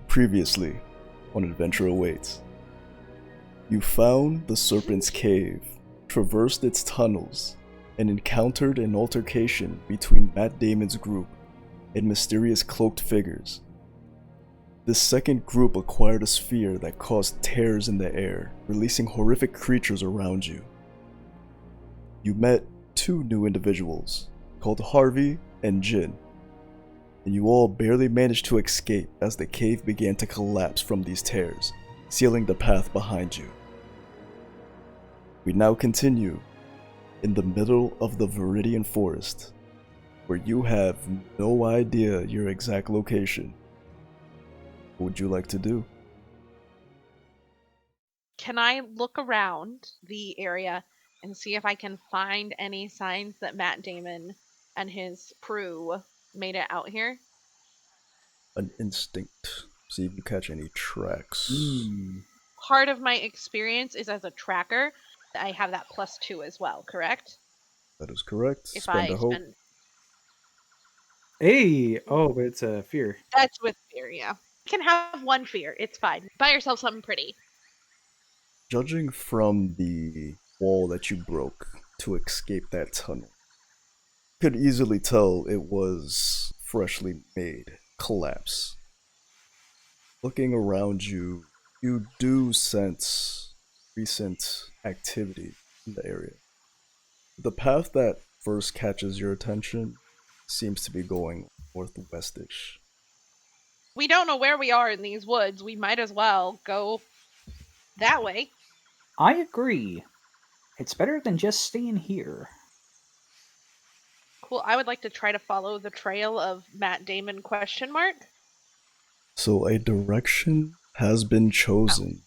Previously, on Adventure Awaits, you found the Serpent's Cave, traversed its tunnels, and encountered an altercation between Matt Damon's group and mysterious cloaked figures. This second group acquired a sphere that caused tears in the air, releasing horrific creatures around you. You met two new individuals, called Harvey and Jin, and you all barely managed to escape as the cave began to collapse from these tears, sealing the path behind you. We now continue in the middle of the Viridian Forest, where you have no idea your exact location. What would you like to do? Can I look around the area and see if I can find any signs that Matt Damon and his crew made it out here? An instinct. See if you catch any tracks. Part of my experience is as a tracker. I have that +2 as well, correct? That is correct. If Spend I a hope. spend... Hey! Oh, but it's a fear. That's with fear, yeah. You can have one fear, it's fine. Buy yourself something pretty. Judging from the wall that you broke to escape that tunnel, you could easily tell it was freshly made collapse. Looking around you, you do sense recent activity in the area. The path that first catches your attention seems to be going northwestish. We don't know where we are in these woods. We might as well go that way. I agree. It's better than just staying here. Cool. I would like to try to follow the trail of Matt Damon ? So a direction has been chosen.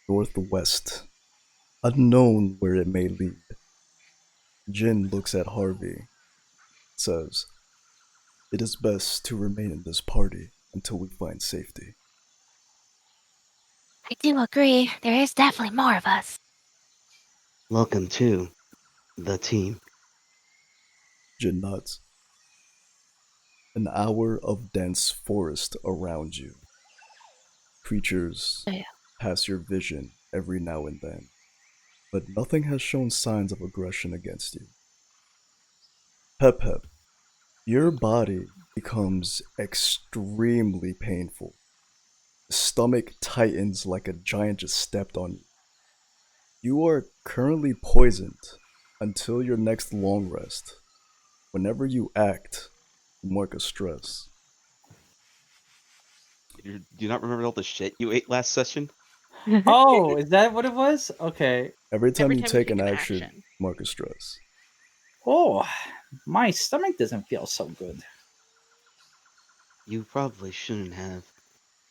Northwest. Unknown where it may lead. Jin looks at Harvey, says, "It is best to remain in this party until we find safety." I do agree. There is definitely more of us. Welcome to the team. Jin nods. An hour of dense forest around you. Creatures pass your vision every now and then, but nothing has shown signs of aggression against you. Pep Pep, your body becomes extremely painful. The stomach tightens like a giant just stepped on you. You are currently poisoned until your next long rest. Whenever you act, you mark a stress. Do you not remember all the shit you ate last session? Oh, is that what it was? Okay. Every time you you take an action, mark a stress. Oh, my stomach doesn't feel so good. You probably shouldn't have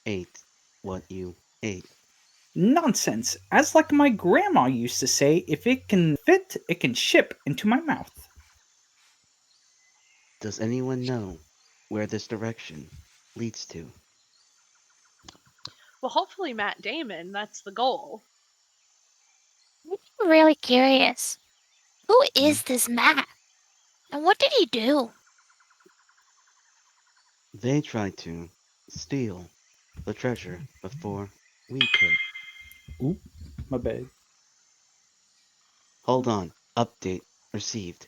ate what you ate. Nonsense. As like my grandma used to say, if it can fit, it can ship into my mouth. Does anyone know where this direction leads to? Well, hopefully Matt Damon. That's the goal. I'm really curious. Who is this Matt? And what did he do? They tried to steal the treasure before we could. Oop, my bad. Hold on. Update received.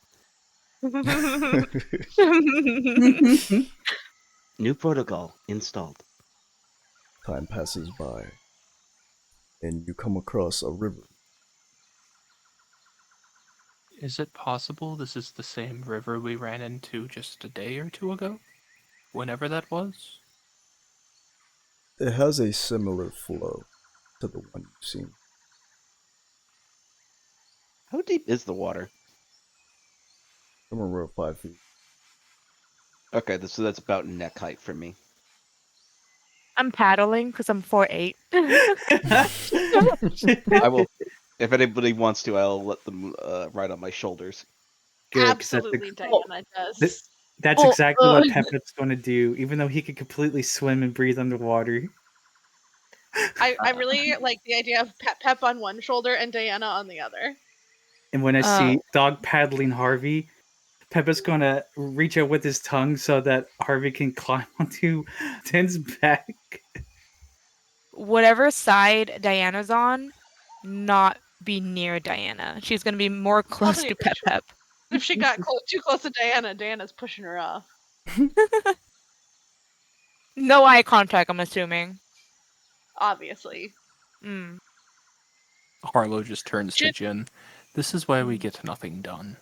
New protocol installed. Time passes by, and you come across a river. Is it possible this is the same river we ran into just a day or two ago? Whenever that was? It has a similar flow to the one you've seen. How deep is the water? Somewhere around 5 feet. Okay, so that's about neck height for me. I'm paddling because I'm 4'8". I will, if anybody wants to, I'll let them ride on my shoulders. Good, Absolutely, Diana does. That's exactly what Pepper's going to do, even though he could completely swim and breathe underwater. I really like the idea of Pep on one shoulder and Diana on the other. And when I see dog paddling Harvey, Peppa's gonna reach out with his tongue so that Harvey can climb onto Ten's back. Whatever side Diana's on, not be near Diana. She's gonna be more close Probably to Pep Pep. if she got too close to Diana, Diana's pushing her off. No eye contact, I'm assuming. Obviously. Mm. Harlow just turns to Jin- Jin. This is why we get nothing done.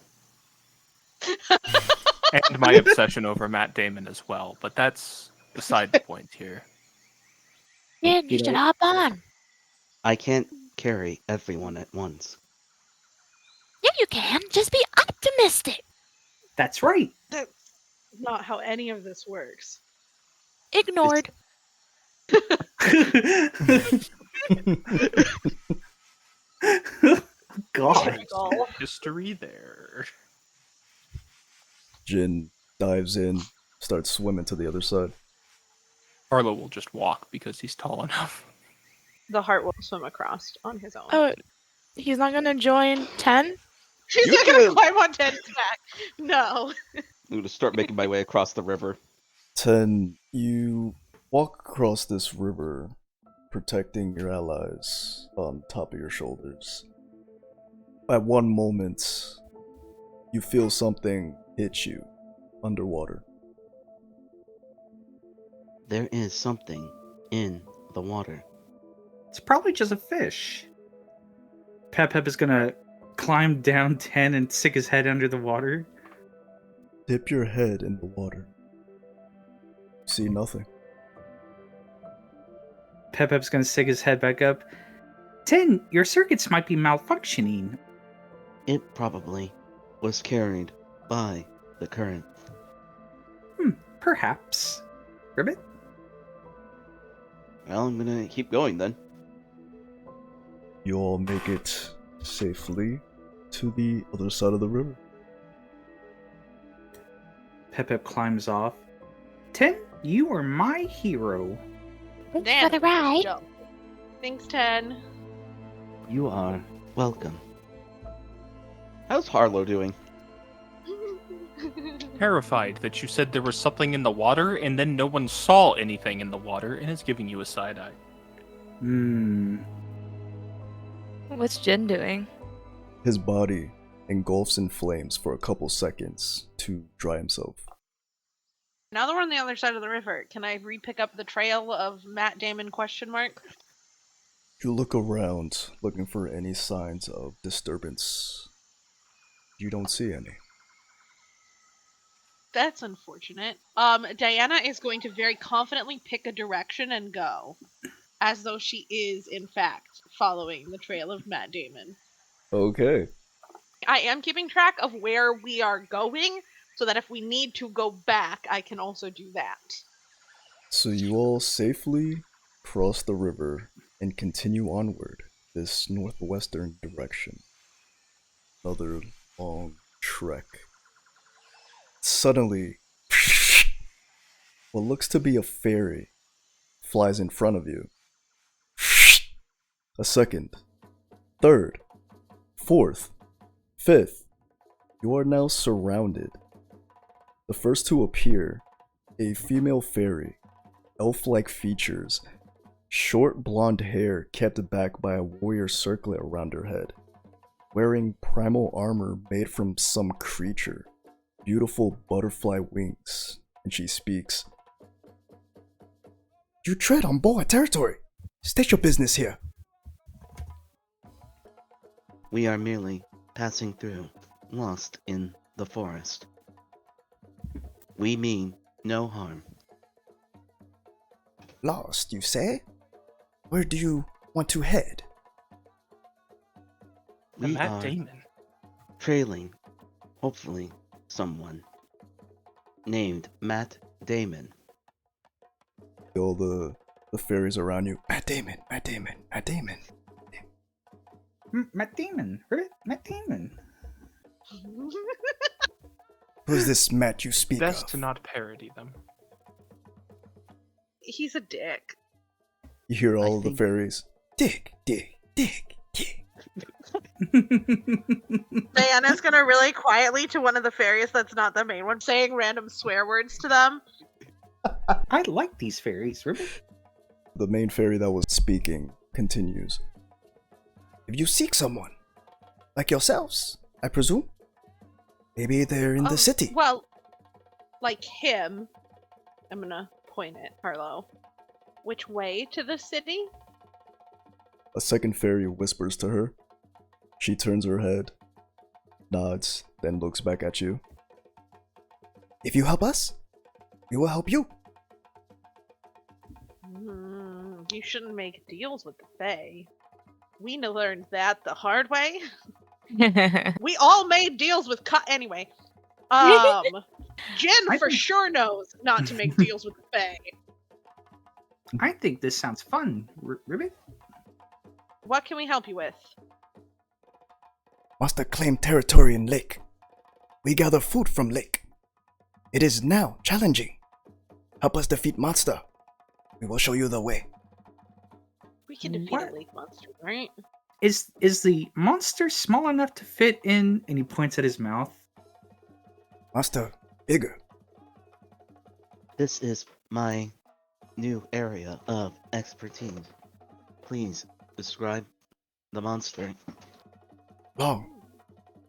And my obsession over Matt Damon as well, but that's beside the point here. Jin, you You should know- hop on. I can't carry everyone at once. Yeah, you can. Just be optimistic. That's right. That's not how any of this works. Ignored. God. Typical. History there. Jin dives in, starts swimming to the other side. Harlow will just walk because he's tall enough. The heart will swim across on his own. Oh, he's not gonna join 10? She's You not gonna can- climb on Ted's back. No. I'm gonna start making my way across the river. 10, you walk across this river, protecting your allies on top of your shoulders. At one moment, you feel something hit you underwater. There is something in the water. It's probably just a fish. Pep is gonna climb down 10 and stick his head under the water. Dip your head in the water. See nothing. Pep's gonna stick his head back up. 10, your circuits might be malfunctioning. It probably was carried by the current. Perhaps. Ribbit? Well, I'm gonna keep going then. You all make it safely to the other side of the river. Pep climbs off. 10, you are my hero. Thanks Damn. for the ride. Jump. Thanks, 10. You are welcome. How's Harlow doing? Terrified that you said there was something in the water and then no one saw anything in the water and is giving you a side eye. What's Jin doing? His body engulfs in flames for a couple seconds to dry himself. Now that we're on the other side of the river, can I re-pick up the trail of Matt Damon ? You look around, looking for any signs of disturbance. You don't see any. That's unfortunate. Diana is going to very confidently pick a direction and go, as though she is, in fact, following the trail of Matt Damon. Okay. I am keeping track of where we are going, so that if we need to go back, I can also do that. So you all safely cross the river and continue onward this northwestern direction. Another long trek. Suddenly, what looks to be a fairy flies in front of you. A second, third, fourth, fifth. You are now surrounded. The first to appear, a female fairy, elf-like features, short blonde hair kept back by a warrior circlet around her head, wearing primal armor made from some creature, beautiful butterfly wings, and she speaks. You tread on Boa territory. State your business here. We are merely passing through, lost in the forest. We mean no harm. Lost, you say? Where do you want to head? And We Matt are Damon. trailing, hopefully, someone named Matt Damon. All the fairies around you. Matt Damon, Matt Damon, Matt Damon. Matt Damon. Ribbit? Matt Damon. Who's this Matt you speak Best of? to not parody them. He's a dick. You hear all I of the think- fairies. Dick, dick, dick, dick. Diana's gonna really quietly to one of the fairies that's not the main one, saying random swear words to them. I like these fairies, Ribbit. The main fairy that was speaking continues. If you seek someone, like yourselves, I presume, maybe they're in the city. Well, like him. I'm gonna point at Harlow. Which way to the city? A second fairy whispers to her. She turns her head, nods, then looks back at you. If you help us, we will help you. You shouldn't make deals with the Fae. We learned that the hard way. We all made deals with anyway. Jin for sure knows not to make deals with the Fae. I think this sounds fun, Ribbit. What can we help you with? Master claimed territory in lake. We gather food from lake. It is now challenging. Help us defeat monster. We will show you the way. We can defeat a lake monster, right? Is the monster small enough to fit in? And he points at his mouth. Master, bigger. This is my new area of expertise. Please describe the monster. Long.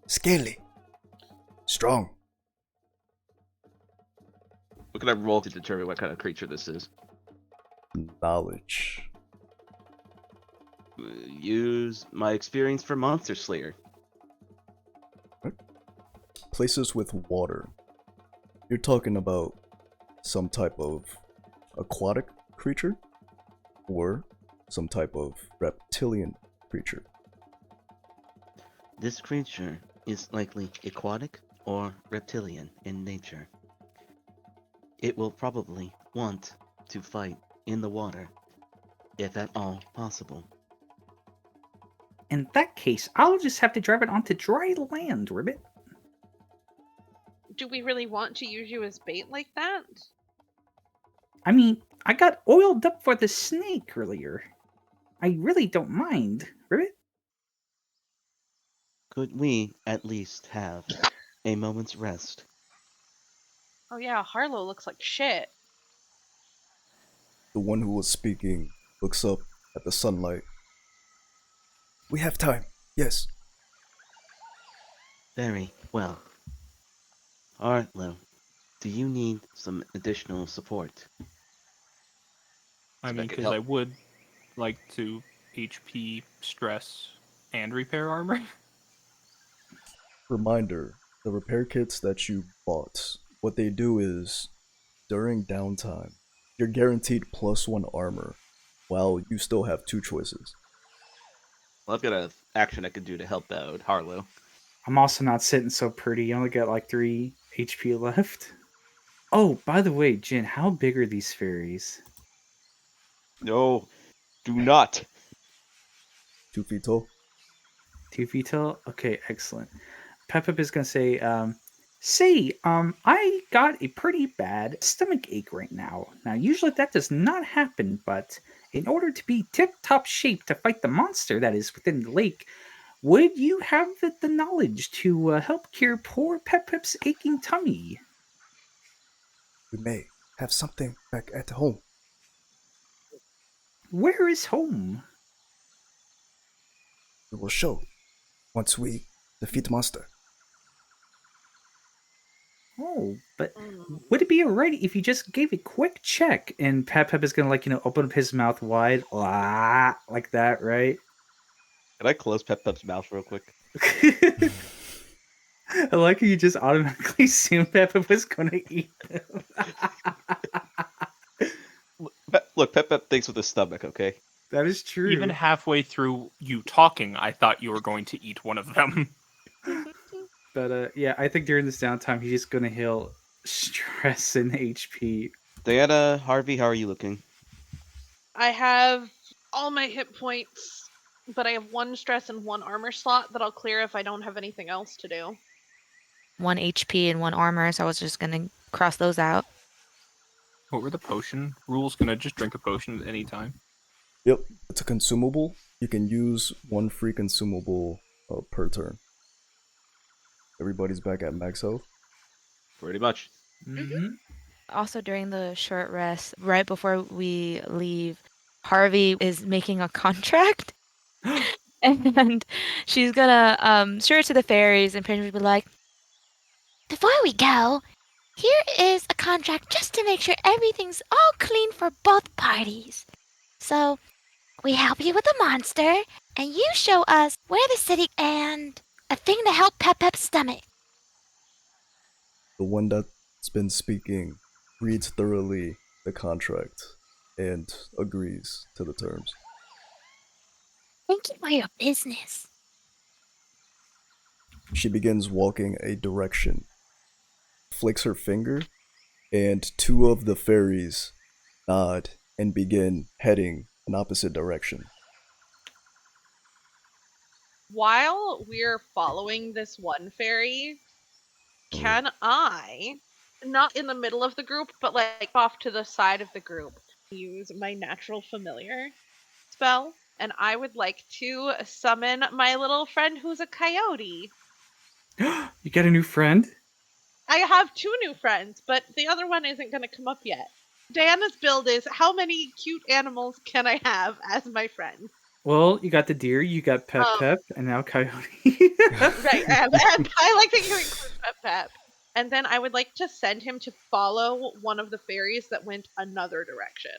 Scaly. Strong. What can I roll to determine what kind of creature this is? Knowledge. Use my experience for Monster Slayer. Places with water. You're talking about some type of aquatic creature? Or some type of reptilian creature? This creature is likely aquatic or reptilian in nature. It will probably want to fight in the water, if at all possible. In that case, I'll just have to drive it onto dry land, Ribbit. Do we really want to use you as bait like that? I mean, I got oiled up for the snake earlier. I really don't mind, Ribbit. Could we at least have a moment's rest? Oh yeah, Harlow looks like shit. The one who was speaking looks up at the sunlight. We have time, yes. Very well. Harlow, do you need some additional support? I mean, I could because help. I would like to HP, stress, and repair armor. Reminder, the repair kits that you bought, what they do is, during downtime, you're guaranteed +1 armor, while you still have 2 choices. Well, I've got an action I could do to help out Harlow. I'm also not sitting so pretty. You only got like 3 HP left. Oh, by the way, Jin, how big are these fairies? No, do not. 2 feet tall. 2 feet tall? Okay, excellent. Pep is gonna say, I got a pretty bad stomach ache right now. Now, usually that does not happen, but in order to be tip-top shape to fight the monster that is within the lake, would you have the knowledge to help cure poor Pep's aching tummy? We may have something back at home. Where is home? We will show once we defeat monster. Oh, but would it be alright if you just gave a quick check? And Pep is gonna open up his mouth wide, like that, right? Can I close Pep's mouth real quick? I like how you just automatically assumed Pep was gonna eat them. Look, Pep thinks with his stomach, okay? That is true. Even halfway through you talking, I thought you were going to eat one of them. But yeah, I think during this downtime, he's just gonna heal stress and HP. Diana, Harvey, how are you looking? I have all my hit points, but I have 1 stress and 1 armor slot that I'll clear if I don't have anything else to do. 1 HP and 1 armor, so I was just gonna cross those out. What were the potion rules? Can I just drink a potion at any time? Yep, it's a consumable. You can use 1 free consumable per turn. Everybody's back at max health. Pretty much. Mm-hmm. Also, during the short rest, right before we leave, Harvey is making a contract, and she's gonna show it to the fairies, and pretty much be like, Before we go, here is a contract just to make sure everything's all clean for both parties. So, we help you with the monster, and you show us where the city and a thing to help Pep's stomach. The one that's been speaking reads thoroughly the contract and agrees to the terms. Thank you for your business. She begins walking a direction, flicks her finger, and two of the fairies nod and begin heading an opposite direction. While we're following this one fairy, can I, not in the middle of the group, but like off to the side of the group, use my natural familiar spell? And I would like to summon my little friend who's a coyote. You got a new friend? I have two new friends, but the other one isn't going to come up yet. Diana's build is, how many cute animals can I have as my friend? Well, you got the deer, you got Pep, and now Coyote. Right, and I like that you include Pep. And then I would like to send him to follow one of the fairies that went another direction.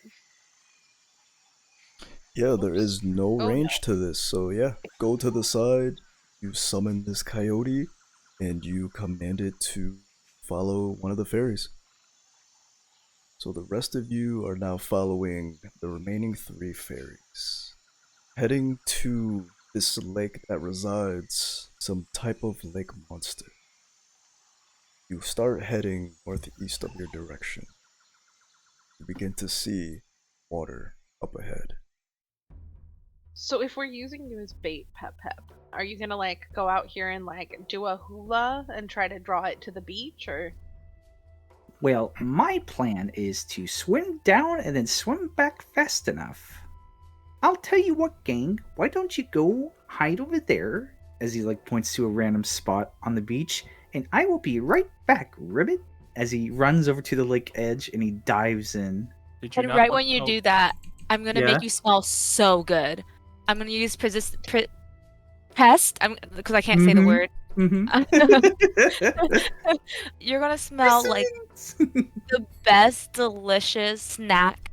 Yeah, there is no Oh, range to this, so yeah, go to the side, you summon this coyote, and you command it to follow one of the fairies. So the rest of you are now following the remaining three fairies, heading to this lake that resides some type of lake monster. You start heading northeast of your direction. You begin to see water up ahead. So if we're using you as bait, Pep, are you gonna like go out here and like do a hula and try to draw it to the beach, or? Well, my plan is to swim down and then swim back fast enough. I'll tell you what, gang, why don't you go hide over there, as he like points to a random spot on the beach, and I will be right back, Ribbit, as he runs over to the lake edge and he dives in. Did you and not right want- when you oh, do that, I'm gonna Yeah? make you smell so good. I'm gonna use pest, because I can't say the Mhm. word. Mm-hmm. You're gonna smell like the best delicious snack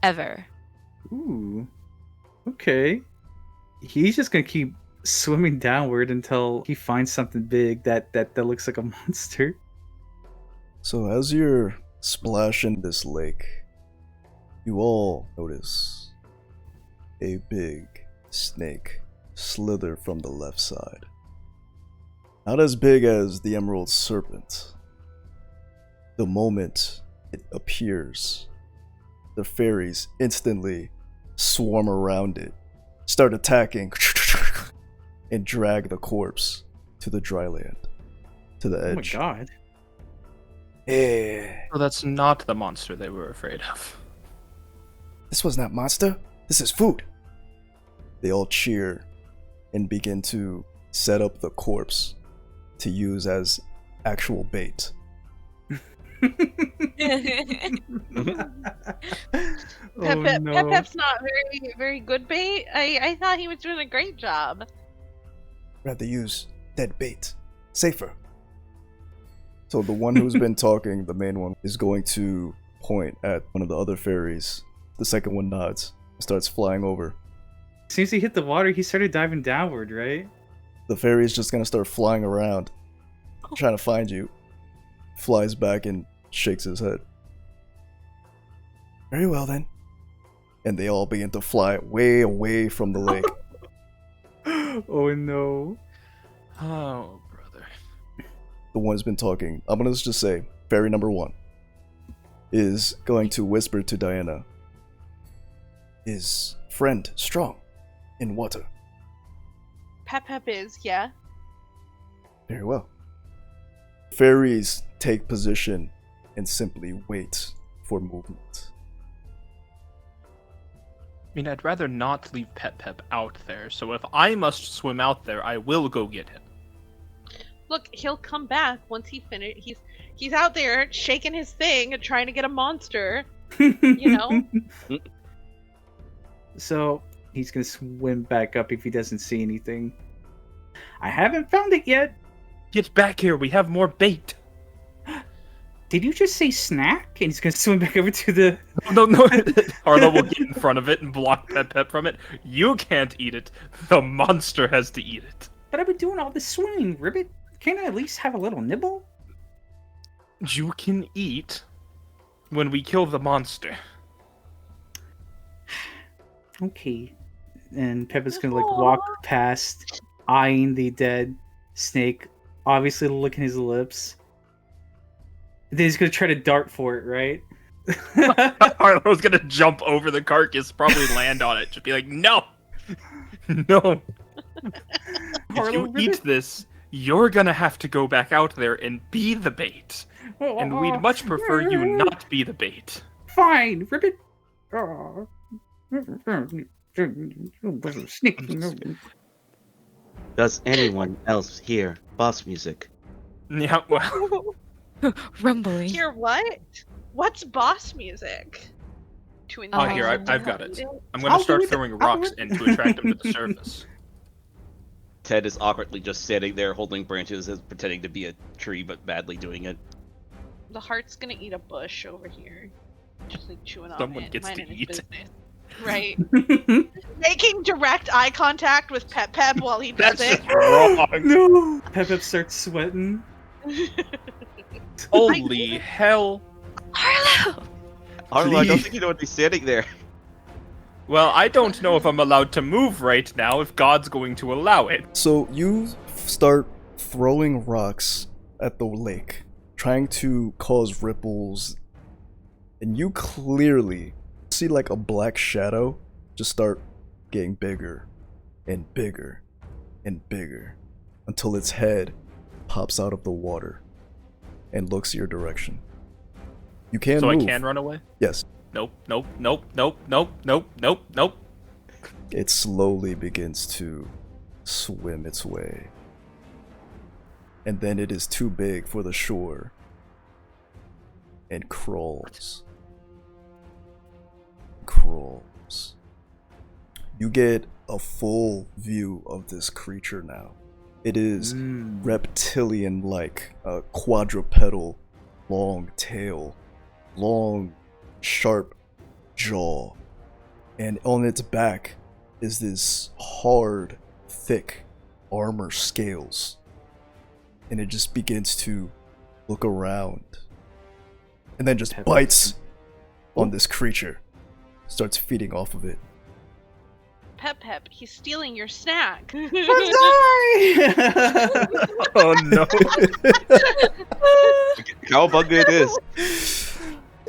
ever. Ooh. Okay. He's just gonna keep swimming downward until he finds something big that looks like a monster. So as you're splashing this lake, you all notice a big snake slither from the left side. Not as big as the emerald serpent. The moment it appears, the fairies instantly swarm around it, start attacking, and drag the corpse to the dry land, to the edge. Oh my god. Eh, So that's not the monster they were afraid of. this was not monster. This is food. They all cheer and begin to set up the corpse to use as actual bait. Oh no. Pep's not very good bait. I thought he was doing a great job. Rather use dead bait. Safer. So the one who's been talking, the main one, is going to point at one of the other fairies. The second one nods and starts flying over. As soon as he hit the water, he started diving downward, right? The fairy's just gonna start flying around, trying to find you. Flies back and shakes his head. Very well then. And they all begin to fly way away from the lake. Oh no. Oh, brother. The one who's been talking, I'm gonna just say, fairy number one is going to whisper to Diana. Is friend strong in water? Pep is, yeah. Very well. Fairies take position and simply wait for movement. mean, I'd rather not leave Pep out there, so if I must swim out there, I will go get him. Look, he'll come back once he finishes. He's out there shaking his thing and trying to get a monster. You know? So he's gonna swim back up if he doesn't see anything. I haven't found it yet. Get back here, we have more bait. Did you just say snack? And he's gonna swim back over to the... No. Arlo will get in front of it and block Pep from it. You can't eat it. The monster has to eat it. But I've been doing all this swimming, Ribbit. Can't I at least have a little nibble? You can eat when we kill the monster. Okay. And Peppa's gonna walk past, eyeing the dead snake, obviously licking his lips. Then he's gonna try to dart for it, right? Arlo's gonna jump over the carcass, probably land on it, just be like, no! No! If you eat this, you're gonna have to go back out there and be the bait. And we'd much prefer you not be the bait. Fine, Ribbit. Snake. Does anyone else hear boss music? Yeah, well, Rumbling. Hear what? What's boss music? To oh, here, I've got it. I'm gonna start throwing rocks in to attract them to the surface. Ted is awkwardly just standing there holding branches and pretending to be a tree, but badly doing it. The heart's gonna eat a bush over here. Just like chewing on Someone it. gets to minding his eat. business. Right. Making direct eye contact with Pep while he does That's it. just wrong. No! Pep starts sweating. Holy hell. Arlo! Arlo, I don't think you know what he's standing there. Well, I don't know if I'm allowed to move right now if God's going to allow it. So you start throwing rocks at the lake, trying to cause ripples, and you clearly see like a black shadow just start getting bigger and bigger and bigger until its head pops out of the water and looks your direction. You can So move. I can run away? Yes. Nope. It slowly begins to swim its way. And then it is too big for the shore and crawls. You get a full view of this creature now. It is reptilian-like, a quadrupedal, long tail, long, sharp jaw, and on its back is this hard, thick armor scales. And it just begins to look around, and then just bites on this creature, starts feeding off of it. Pep, he's stealing your snack. I'm sorry! Oh no. Cowabunga it is.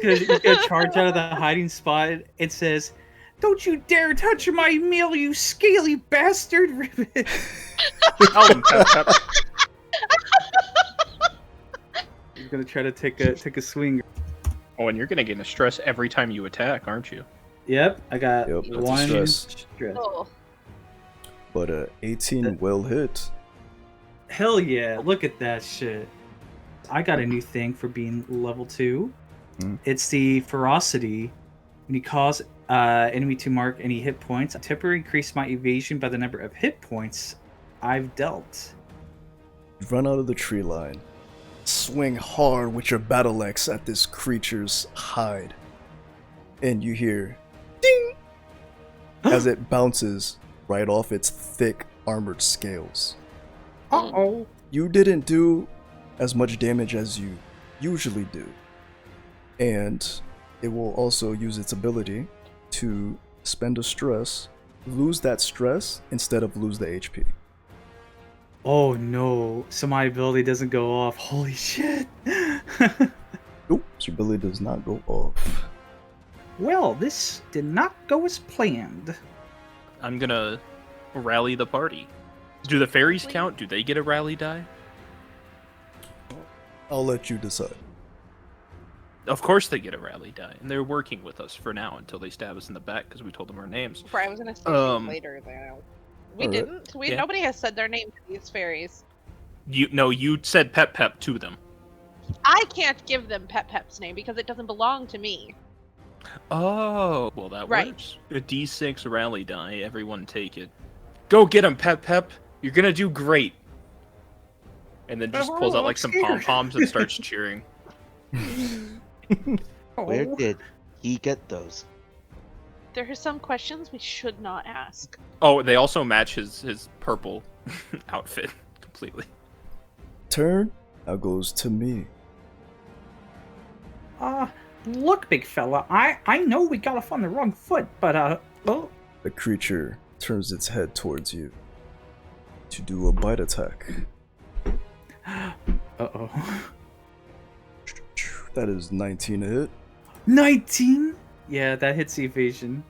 He's gonna charge out of the hiding spot. It says, "Don't you dare touch my meal, you scaly bastard!" Ribbit. Tell him, Pep. He's gonna try to take a swing. Oh, and you're gonna gain a stress every time you attack, aren't you? Yep, I got Yep, that's a one stress. Oh. But 18 will hit. Hell yeah, look at that shit. I got a new thing for being level 2. It's the ferocity. When you cause enemy to mark any hit points, I temporarily increase my evasion by the number of hit points I've dealt. You run out of the tree line, swing hard with your battle axe at this creature's hide, and you hear ding as it bounces right off its thick armored scales. Uh-oh. You didn't do as much damage as you usually do, and it will also use its ability to spend a stress, lose that stress instead of lose the HP. Oh no, so my ability doesn't go off. Holy shit. Nope, your ability does not go off. Well, this did not go as planned. I'm gonna rally the party. Do the fairies count? Do they get a rally die? I'll let you decide. Of course they get a rally die, and they're working with us for now until they stab us in the back because we told them our names. I was gonna say later though. We Alright. didn't. Yeah. Nobody has said their name to these fairies. You said Pep Pep to them. I can't give them Pep Pep's name because it doesn't belong to me. Oh, well that Right. works. A D6 rally die, everyone take it. Go get him, Pep Pep. You're gonna do great. And then just pulls out like some pom poms and starts cheering. Where did he get those? There are some questions we should not ask. Oh, they also match his purple outfit completely. Turn now goes to me. Look, big fella, I know we got off on the wrong foot, but, oh. The creature turns its head towards you to do a bite attack. Uh-oh. That is 19 to hit. 19? Yeah, that hits the evasion.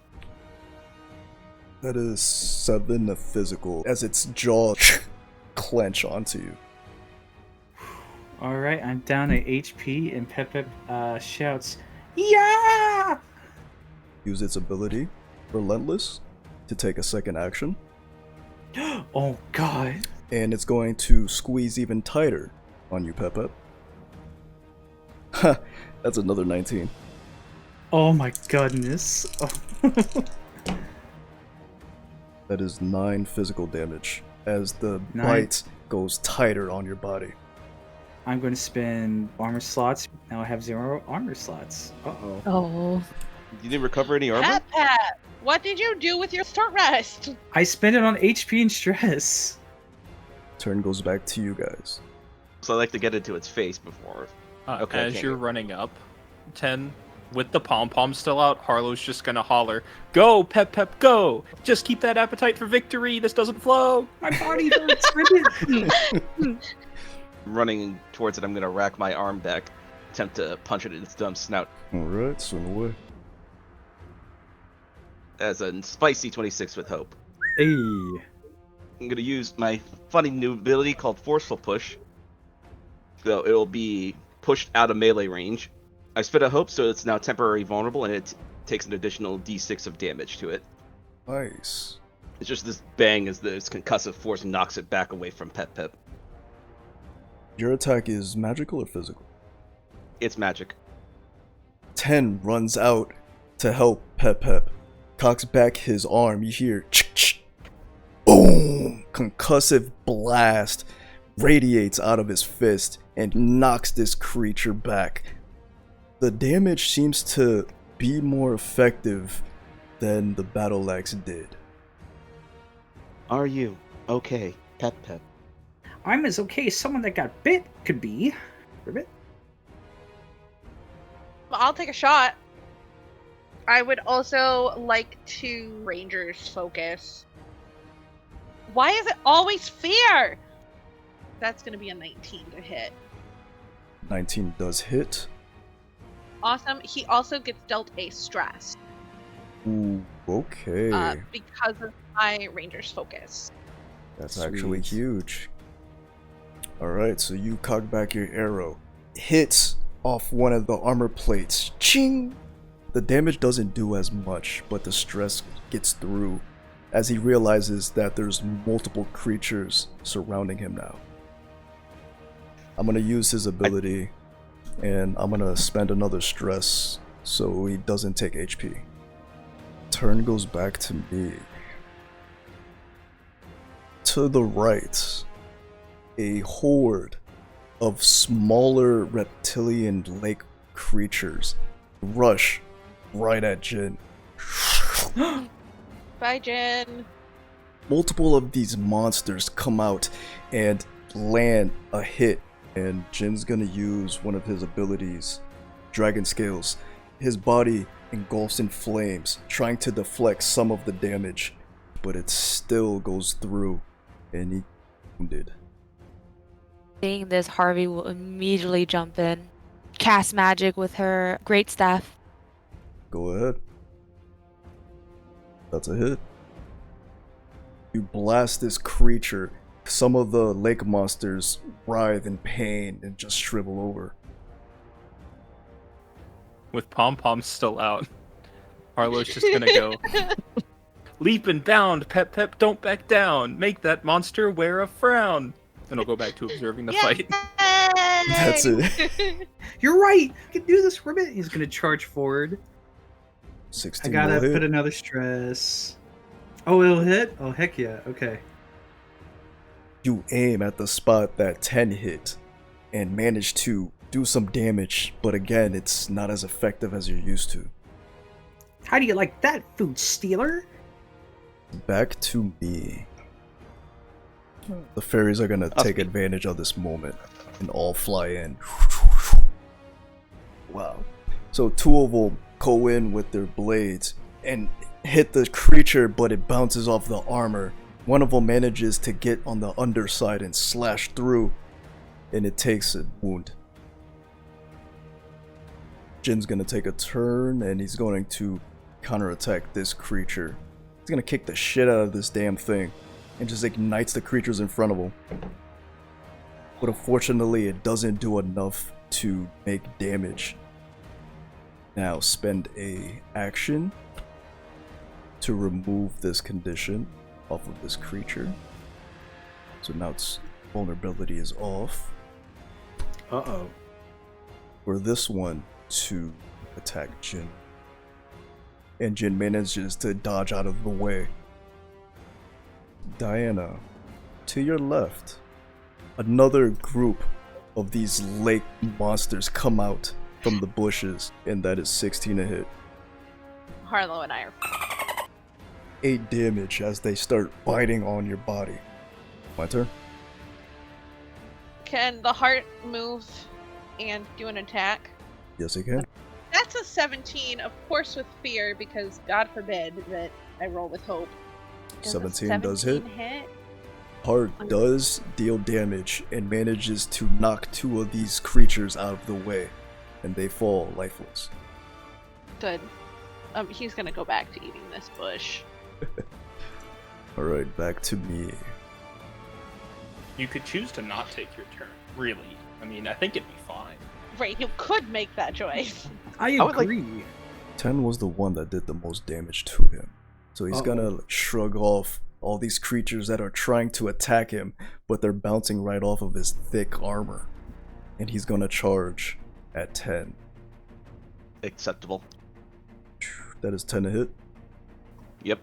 That is 7 to physical as its jaw clench onto you. Alright, I'm down at HP, and Pep Pep shouts, "Yeah!" Use its ability, Relentless, to take a second action. Oh, God. And it's going to squeeze even tighter on you, Pep Pep. Ha! That's another 19. Oh, my goodness. Oh. That is 9 physical damage as the 9. bite goes tighter on your body. I'm going to spend armor slots. Now I have 0 armor slots. Uh-oh. Oh. You didn't recover any armor? Pep Pep, what did you do with your short rest? I spent it on HP and stress. Turn goes back to you guys. So I like to get into its face before. Okay, As can't you're go. running up, 10, with the pom-pom still out, Harlow's just gonna holler, "Go, Pep Pep, go! Just keep that appetite for victory, this doesn't flow!" My body hurts. Running towards it, I'm gonna rack my arm back, attempt to punch it in its dumb snout. Alright, swing away. As a spicy 26 with hope. Hey. I'm gonna use my funny new ability called Forceful Push. So it'll be pushed out of melee range. I spit a hope, so it's now temporarily vulnerable, and it takes an additional d6 of damage to it. Nice. It's just this bang as this concussive force knocks it back away from Pep Pep. Your attack is magical or physical? It's magic. 10 runs out to help Pep Pep. Cocks back his arm. You hear ch-ch. Boom! Concussive blast radiates out of his fist and knocks this creature back. The damage seems to be more effective than the battle axe did. Are you okay, Pep Pep? I'm as okay as someone that got bit could be. Ribbit? I'll take a shot. I would also like to Ranger's focus. Why is it always fear? That's gonna be a 19 to hit. 19 does hit. Awesome. He also gets dealt a stress Ooh, okay. because of my Ranger's focus. That's actually Sweet. huge. Alright, so you cock back your arrow. Hits off one of the armor plates. Ching! The damage doesn't do as much, but the stress gets through as he realizes that there's multiple creatures surrounding him now. I'm gonna use his ability, and I'm gonna spend another stress so he doesn't take HP. Turn goes back to me. To the right, a horde of smaller reptilian lake creatures rush right at Jin. Bye, Jen. Multiple of these monsters come out and land a hit, and Jin's gonna use one of his abilities, Dragon Scales. His body engulfs in flames, trying to deflect some of the damage, but it still goes through, and he's wounded. Seeing this, Harvey will immediately jump in, cast magic with her great staff. Go ahead. That's a hit. You blast this creature. Some of the lake monsters writhe in pain and just shrivel over. with pom-poms still out, Harlow's just gonna go, leap and bound, Pep Pep, don't back down, make that monster wear a frown. Then I'll go back to observing the fight. That's it. You're right. You can do this, Ribbit. He's gonna charge forward. 16 I gotta will hit. put another stress. Oh, it'll hit? Oh, heck yeah. Okay. You aim at the spot that 10 hit and manage to do some damage, but again, it's not as effective as you're used to. How do you like that, food stealer? Back to me. The fairies are gonna take advantage of this moment and all fly in. Wow. So 2 of them go in with their blades and hit the creature, but it bounces off the armor. One of them manages to get on the underside and slash through, and it takes a wound. Jin's gonna take a turn, and he's going to counterattack this creature. He's gonna kick the shit out of this damn thing, and just ignites the creatures in front of him. But unfortunately, it doesn't do enough to make damage. Now spend a action to remove this condition off of this creature. So now its vulnerability is off. Uh-oh. For this one to attack Jin. And Jin manages to dodge out of the way. Diana, to your left, another group of these lake monsters come out from the bushes, and that is 16 to hit. Harlow and I are 8 damage as they start biting on your body. My turn? Can the heart move and do an attack? Yes, it can. That's a 17, of course with fear, because God forbid that I roll with hope. Does a 17 does hit. hit? Heart does deal damage and manages to knock 2 of these creatures out of the way, and they fall lifeless. Good. He's gonna go back to eating this bush. Alright, back to me. You could choose to not take your turn, really. I mean, I think it'd be fine. Right, you could make that choice. I would like- agree. 10 was the one that did the most damage to him. So he's gonna Uh-oh. shrug off all these creatures that are trying to attack him, but they're bouncing right off of his thick armor. And he's gonna charge at 10. Acceptable. That is 10 to hit. Yep.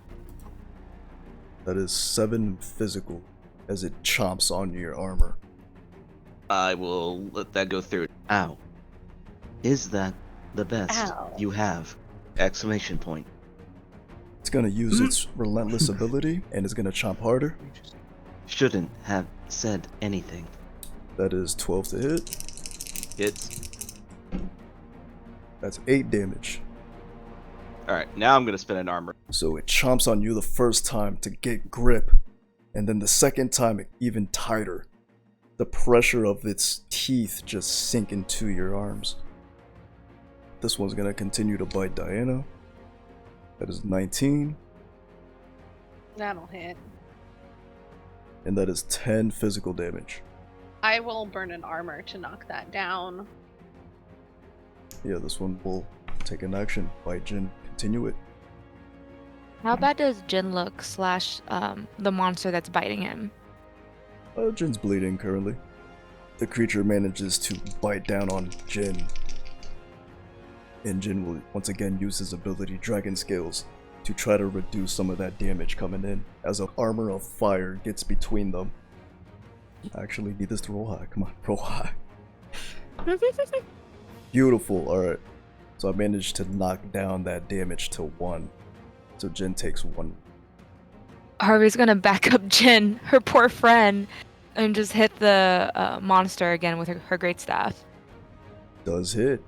That is 7 physical as it chomps on your armor. I will let that go through. Ow. Is that the best Ow. you have? Exclamation point. It's gonna use its relentless ability and it's gonna chomp harder. Shouldn't have said anything. That is 12 to hit. It's That's 8 damage. alright. Now I'm gonna spend an armor. So it chomps on you the first time to get grip, and then the second time even tighter. The pressure of its teeth just sink into your arms. This one's gonna continue to bite Diana. That is 19, That'll hit. and that is 10 physical damage. I will burn an armor to knock that down. Yeah, this one will take an action. Bite Jin, continue it. How bad does Jin look / the monster that's biting him? Jin's bleeding currently. The creature manages to bite down on Jin. And Jin will once again use his ability Dragon Scales to try to reduce some of that damage coming in as an armor of fire gets between them. I actually need this to roll high. Come on, roll high. Beautiful, alright. So I managed to knock down that damage to 1. So Jin takes 1. Harvey's gonna back up Jin, her poor friend, and just hit the monster again with her great staff. Does hit.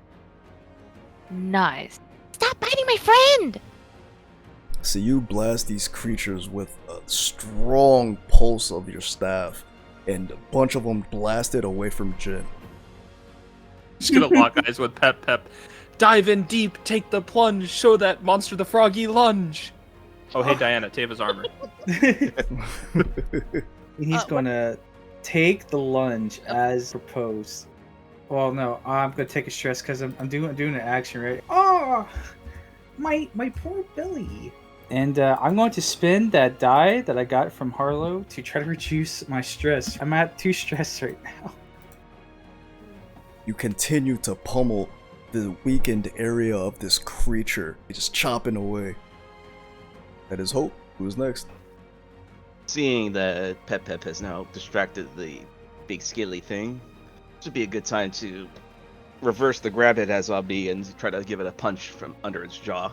Nice. Stop biting my friend! So you blast these creatures with a strong pulse of your staff, and a bunch of them blasted away from Jin. Just gonna lock eyes with Pep Pep. Dive in deep, take the plunge, show that monster the froggy lunge. Oh, hey, Diana, Teva's armor. He's gonna take the lunge as proposed. Well, no, I'm gonna take a stress because I'm doing an action, right? Oh, my poor Billy. And I'm going to spend that die that I got from Harlow to try to reduce my stress. I'm at 2 stress right now. You continue to pummel the weakened area of this creature, just chopping away. That is Hope. Who's next? Seeing that Pep Pep has now distracted the big scaly thing, this would be a good time to reverse the grab it as I'll be and try to give it a punch from under its jaw.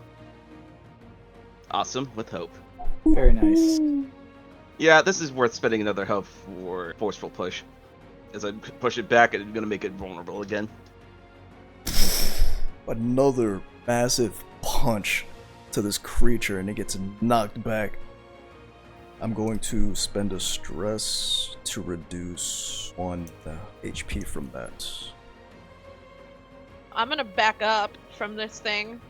Awesome, with Hope. Very nice. Yeah, this is worth spending another Hope for forceful push. As I push it back, it's going to make it vulnerable again. Another massive punch to this creature and it gets knocked back. I'm going to spend a stress to reduce 1 HP from that. I'm gonna back up from this thing.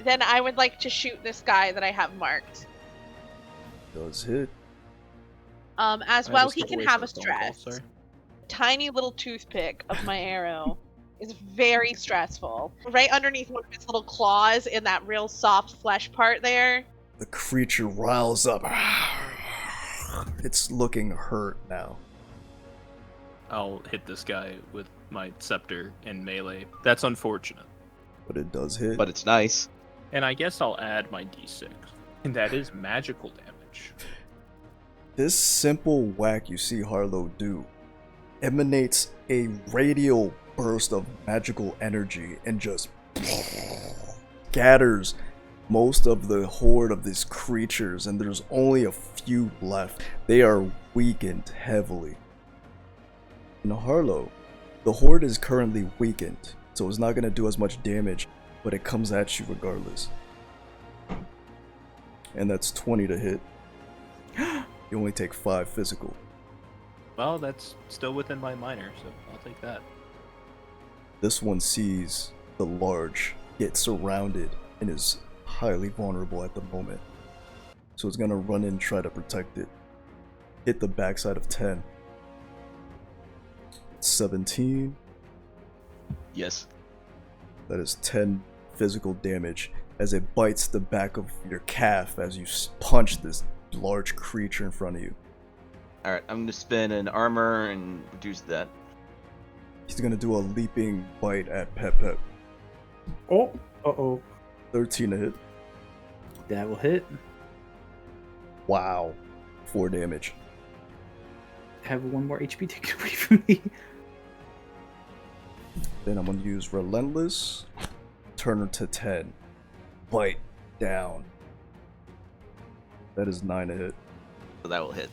Then I would like to shoot this guy that I have marked. Does hit. As I well, just he step can away have for a phone call, stress. sorry. Tiny little toothpick of my arrow is very stressful. Right underneath one of its little claws in that real soft flesh part there. The creature riles up. It's looking hurt now. I'll hit this guy with my scepter in melee. That's unfortunate. But it does hit. But it's nice. And I guess I'll add my d6. And that is magical damage. This simple whack you see Harlow do emanates a radial burst of magical energy and just scatters most of the horde of these creatures, and there's only a few left. They are weakened heavily. In Harlow, the horde is currently weakened, so it's not going to do as much damage, but it comes at you regardless. And that's 20 to hit. You only take 5 physical. Well, that's still within my minor, so I'll take that. This one sees the large get surrounded and is highly vulnerable at the moment. So it's gonna run in and try to protect it. Hit the backside of 10. 17. Yes. That is 10 physical damage as it bites the back of your calf as you punch this large creature in front of you. Alright, I'm going to spend an armor and reduce that. He's gonna do a leaping bite at Pep Pep. Oh, uh-oh. 13 to hit. That will hit. Wow. 4 damage. Have 1 more HP taken away from me. Then I'm gonna use Relentless. Turn her to 10. Bite down. That is 9 to hit. So that will hit.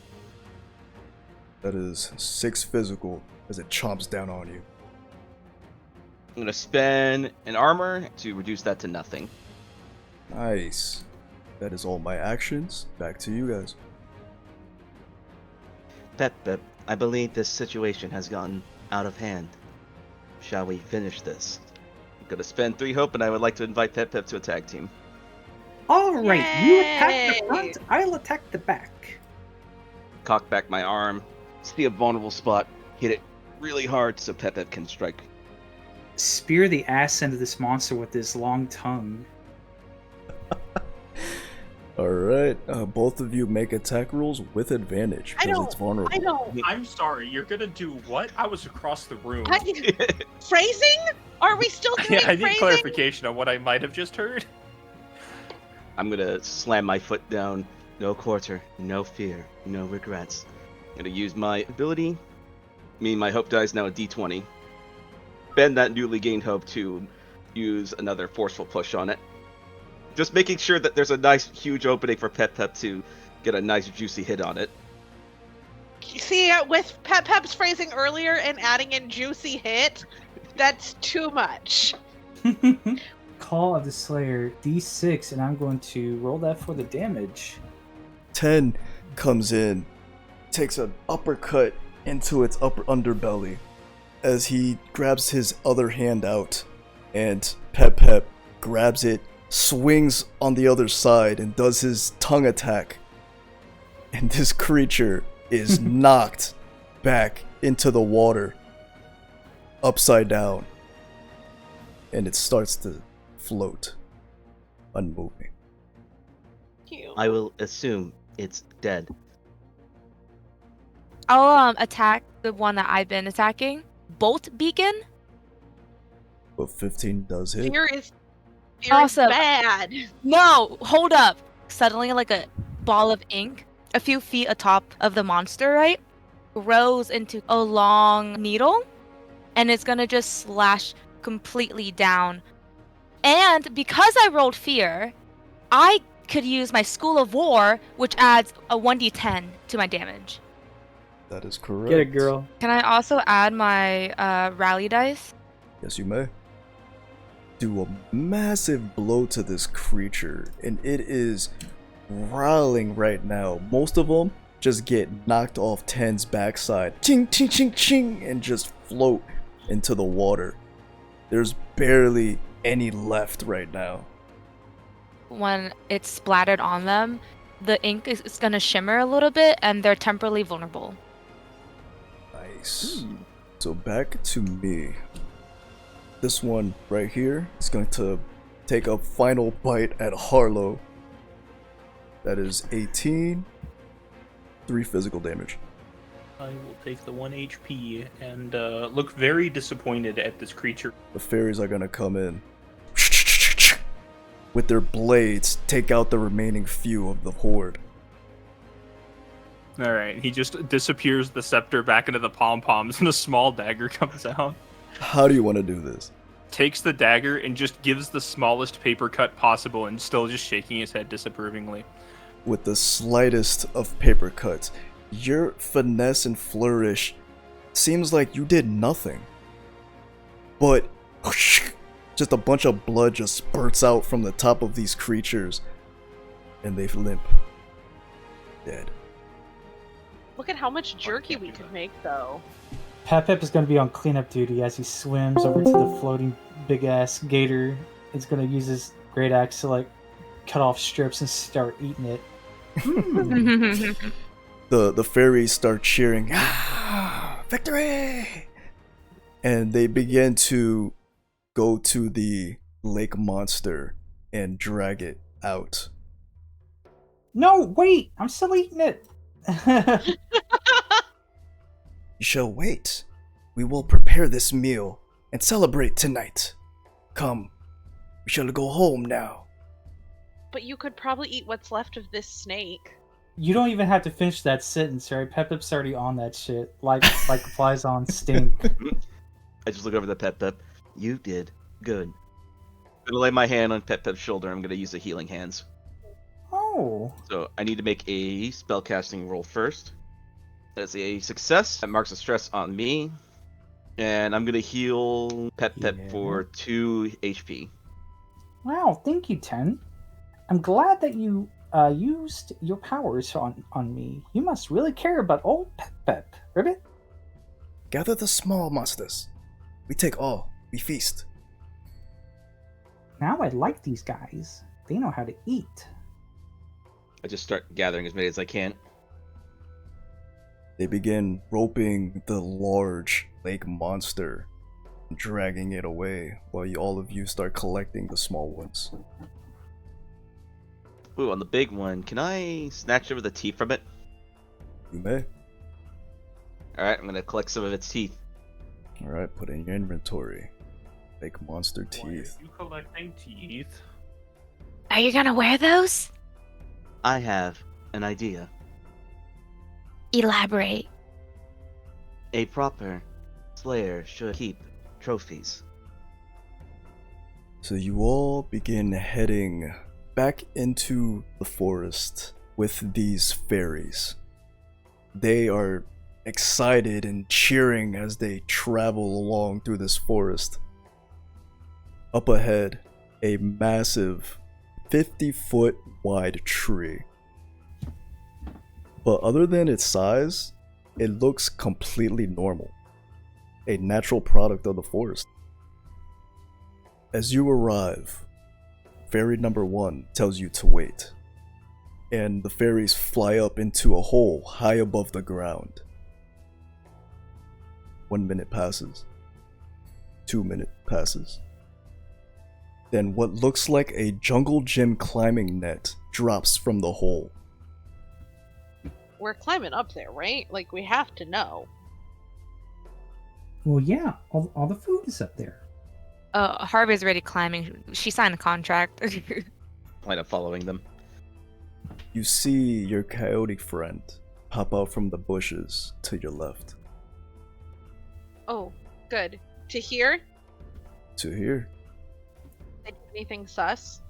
That is 6 physical as it chomps down on you. I'm going to spend an armor to reduce that to nothing. Nice. That is all my actions. Back to you guys. Pep Pep, I believe this situation has gotten out of hand. Shall we finish this? I'm going to spend 3 hope and I would like to invite Pep Pep to a tag team. Alright, you attack the front, Yay! I'll attack the back. Cock back my arm, see a vulnerable spot, hit it really hard so Pep Pep can strike. Spear the ass end of this monster with his long tongue. Alright, both of you make attack rolls with advantage because it's vulnerable. I don't. I'm sorry, you're gonna do what? I was across the room. Phrasing? Are we still doing I need phrasing? clarification on what I might have just heard. I'm going to slam my foot down. No quarter, no fear, no regrets. I'm going to use my ability. My hope die is now a d20. Spend that newly gained hope to use another forceful push on it. Just making sure that there's a nice huge opening for Pep Pep to get a nice juicy hit on it. See, with Pep Pep's phrasing earlier and adding in juicy hit, that's too much. Call of the Slayer, D6, and I'm going to roll that for the damage. 10 comes in, takes an uppercut into its upper underbelly as he grabs his other hand out, and Pep Pep grabs it, swings on the other side, and does his tongue attack. And this creature is knocked back into the water. upside down, and it starts to float, unmoving. Cute. I will assume it's dead. I'll attack the one that I've been attacking. Bolt beacon. But 15 does hit. Fear is Awesome. bad. No, hold up. Suddenly, like a ball of ink, a few feet atop of the monster, right, grows into a long needle, and it's gonna just slash completely down. And because I rolled fear, I could use my School of War, which adds a 1d10 to my damage. That is correct. Get it, girl. Can I also add my rally dice? Yes, you may. Do a massive blow to this creature, and it is growling right now. Most of them just get knocked off 10's backside, ching, ching, ching, ching, and just float into the water. There's barely any left right now. When it's splattered on them, the ink is gonna shimmer a little bit, and they're temporarily vulnerable. Nice. So back to me. This one right here is going to take a final bite at Harlow. That is 18, 3 physical damage. I will take the 1 HP and look very disappointed at this creature. The fairies are gonna come in with their blades, take out the remaining few of the horde. Alright, he just disappears the scepter back into the pom-poms and a small dagger comes out. How do you want to do this? Takes the dagger and just gives the smallest paper cut possible and still just shaking his head disapprovingly. With the slightest of paper cuts, your finesse and flourish seems like you did nothing. But just a bunch of blood just spurts out from the top of these creatures, and they limp. Dead. Look at how much jerky we could make, though. Pep is going to be on cleanup duty as he swims over to the floating big-ass gator. He's going to use his great axe to, like, cut off strips and start eating it. The fairies start cheering, ah, victory! And they begin to go to the lake monster and drag it out. No, wait! I'm still eating it! You shall wait. We will prepare this meal and celebrate tonight. Come, we shall go home now. But you could probably eat what's left of this snake. You don't even have to finish that sentence, right? Pep-Pep's already on that shit. Like flies on stink. I just look over the Pep. You did good. I'm gonna lay my hand on Pep's shoulder. I'm gonna use the healing hands. Oh. So I need to make a spellcasting roll first. That's a success. That marks a stress on me. And I'm gonna heal Pep for 2 HP. Wow, thank you, Ten. I'm glad that you used your powers on me. You must really care about old Pep, Ribbit. Gather the small monsters. We take all. We feast. Now I like these guys. They know how to eat. I just start gathering as many as I can. They begin roping the large lake monster, dragging it away, while all of you start collecting the small ones. Ooh, on the big one, can I snatch over the teeth from it? You may. Alright, I'm gonna collect some of its teeth. Alright, put in your inventory. Lake monster Why are teeth. you collecting teeth? Are you gonna wear those? I have an idea. Elaborate. A proper slayer should keep trophies. So you all begin heading back into the forest with these fairies. They are excited and cheering as they travel along through this forest. Up ahead, a massive 50-foot wide tree. But other than its size, it looks completely normal. A natural product of the forest. As you arrive, fairy number 1 tells you to wait. And the fairies fly up into a hole high above the ground. 1 minute passes. 2-minute passes. Then what looks like a jungle gym climbing net drops from the hole. We're climbing up there, right? Like, we have to know. Well, yeah, all the food is up there. Harvey's already climbing. She signed a contract. Line up following them. You see your coyote friend pop out from the bushes to your left. Oh, good. To here? To here, Anything sus?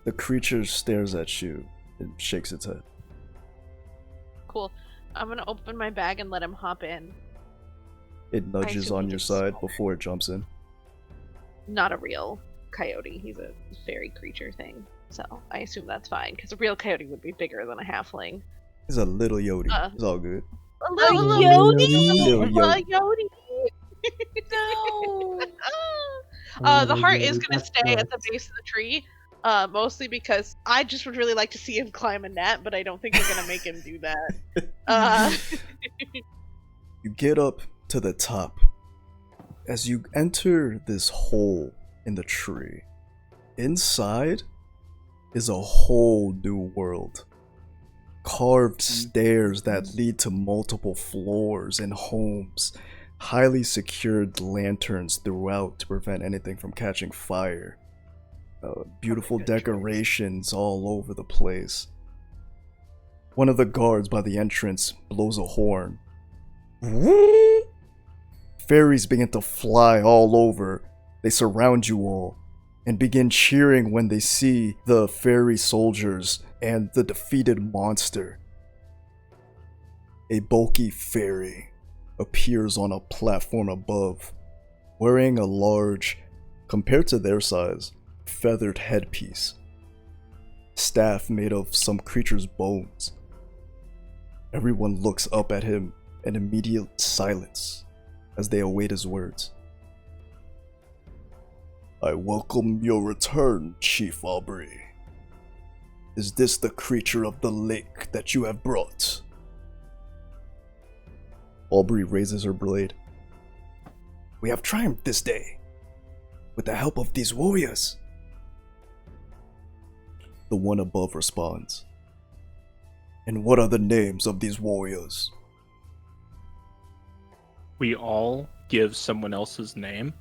the creature stares at you and shakes its head. Cool. I'm gonna open my bag and let him hop in. It nudges assume on he your gets side smaller. before it jumps in. Not a real coyote. He's a fairy creature thing. So I assume that's fine, because a real coyote would be bigger than a halfling. It's a little yodi. It's all good. A little Yodi? Little Yodi. Yodi. No. The heart is going to That's stay at gross. the base of the tree, mostly because I just would really like to see him climb a net, but I don't think we're going to make him do that. You get up to the top. As you enter this hole in the tree, inside is a whole new world. Carved stairs that lead to multiple floors and homes. Highly secured lanterns throughout to prevent anything from catching fire. Beautiful decorations all over the place. One of the guards by the entrance blows a horn. Fairies begin to fly all over. They surround you all and begin cheering when they see the fairy soldiers and the defeated monster. A bulky fairy appears on a platform above, wearing a large, compared to their size, feathered headpiece. Staff made of some creature's bones. Everyone looks up at him in immediate silence as they await his words. I welcome your return, Chief Aubrey. Is this the creature of the lake that you have brought? Aubrey raises her blade. We have triumphed this day, with the help of these warriors. The one above responds. And what are the names of these warriors? We all give someone else's name,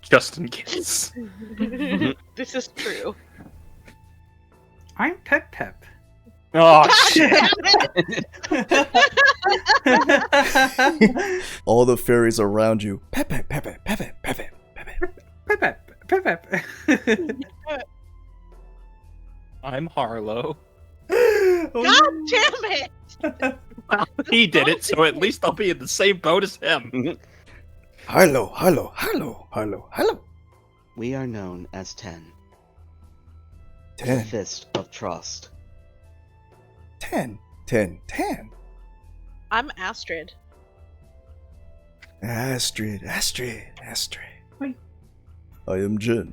just in case. This is true. I'm Pep Pep. Oh shit! All the fairies around you. Pepe, Pepe, Pepe, Pepe, Pepe. Pep Pep, Pep Pep. I'm Harlow. God damn it! Well, he did it, so at least I'll be in the same boat as him. Hello, hello, hello, hello, hello. We are known as 10. The 10, Fist of Trust. 10, 10, 10. I'm Astrid. Astrid, Astrid, Astrid. Wait. I am Jin.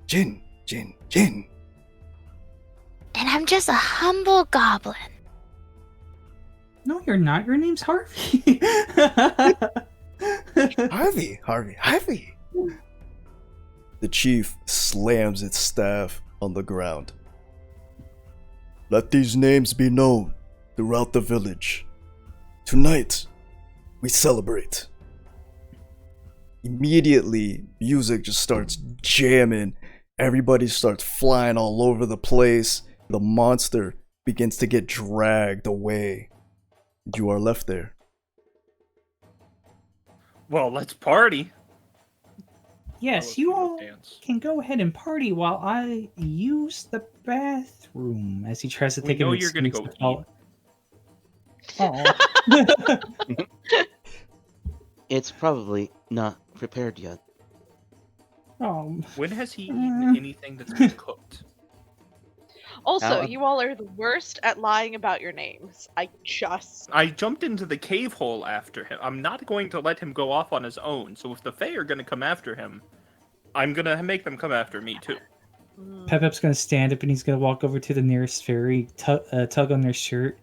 Jin, Jin, Jin. And I'm just a humble goblin. No, you're not. Your name's Harvey. Harvey, Harvey, Harvey. The chief slams its staff on the ground. Let these names be known throughout the village. Tonight, we celebrate. Immediately, music just starts jamming. Everybody starts flying all over the place. The monster begins to get dragged away. You are left there. Well, let's party. Yes, you all Dance. can go ahead and party while I use the bathroom. As he tries to We take know an you're gonna excuse go to follow- It's probably not prepared yet. Oh, When has he eaten anything that's been cooked? Also, Uh, you all are the worst at lying about your names. I jumped into the cave hole after him. I'm not going to let him go off on his own. So if the Fae are going to come after him, I'm going to make them come after me too. Pep Pep's gonna stand up and he's gonna walk over to the nearest fairy, tug on their shirt.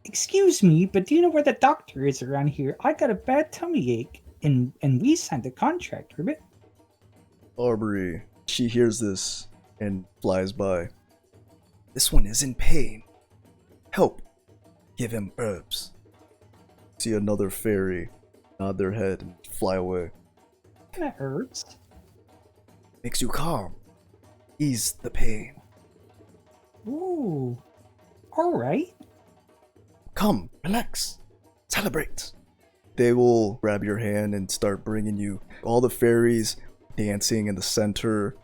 Excuse me, but do you know where the doctor is around here? I got a bad tummy ache. And we signed a contract, Ribbit. Aubrey, she hears this and flies by. This one is in pain. Help. Give him herbs. See another fairy nod their head and fly away. That hurts. Makes you calm. Ease the pain. Ooh. Alright. Come, relax. Celebrate. They will grab your hand and start bringing you all the fairies dancing in the center.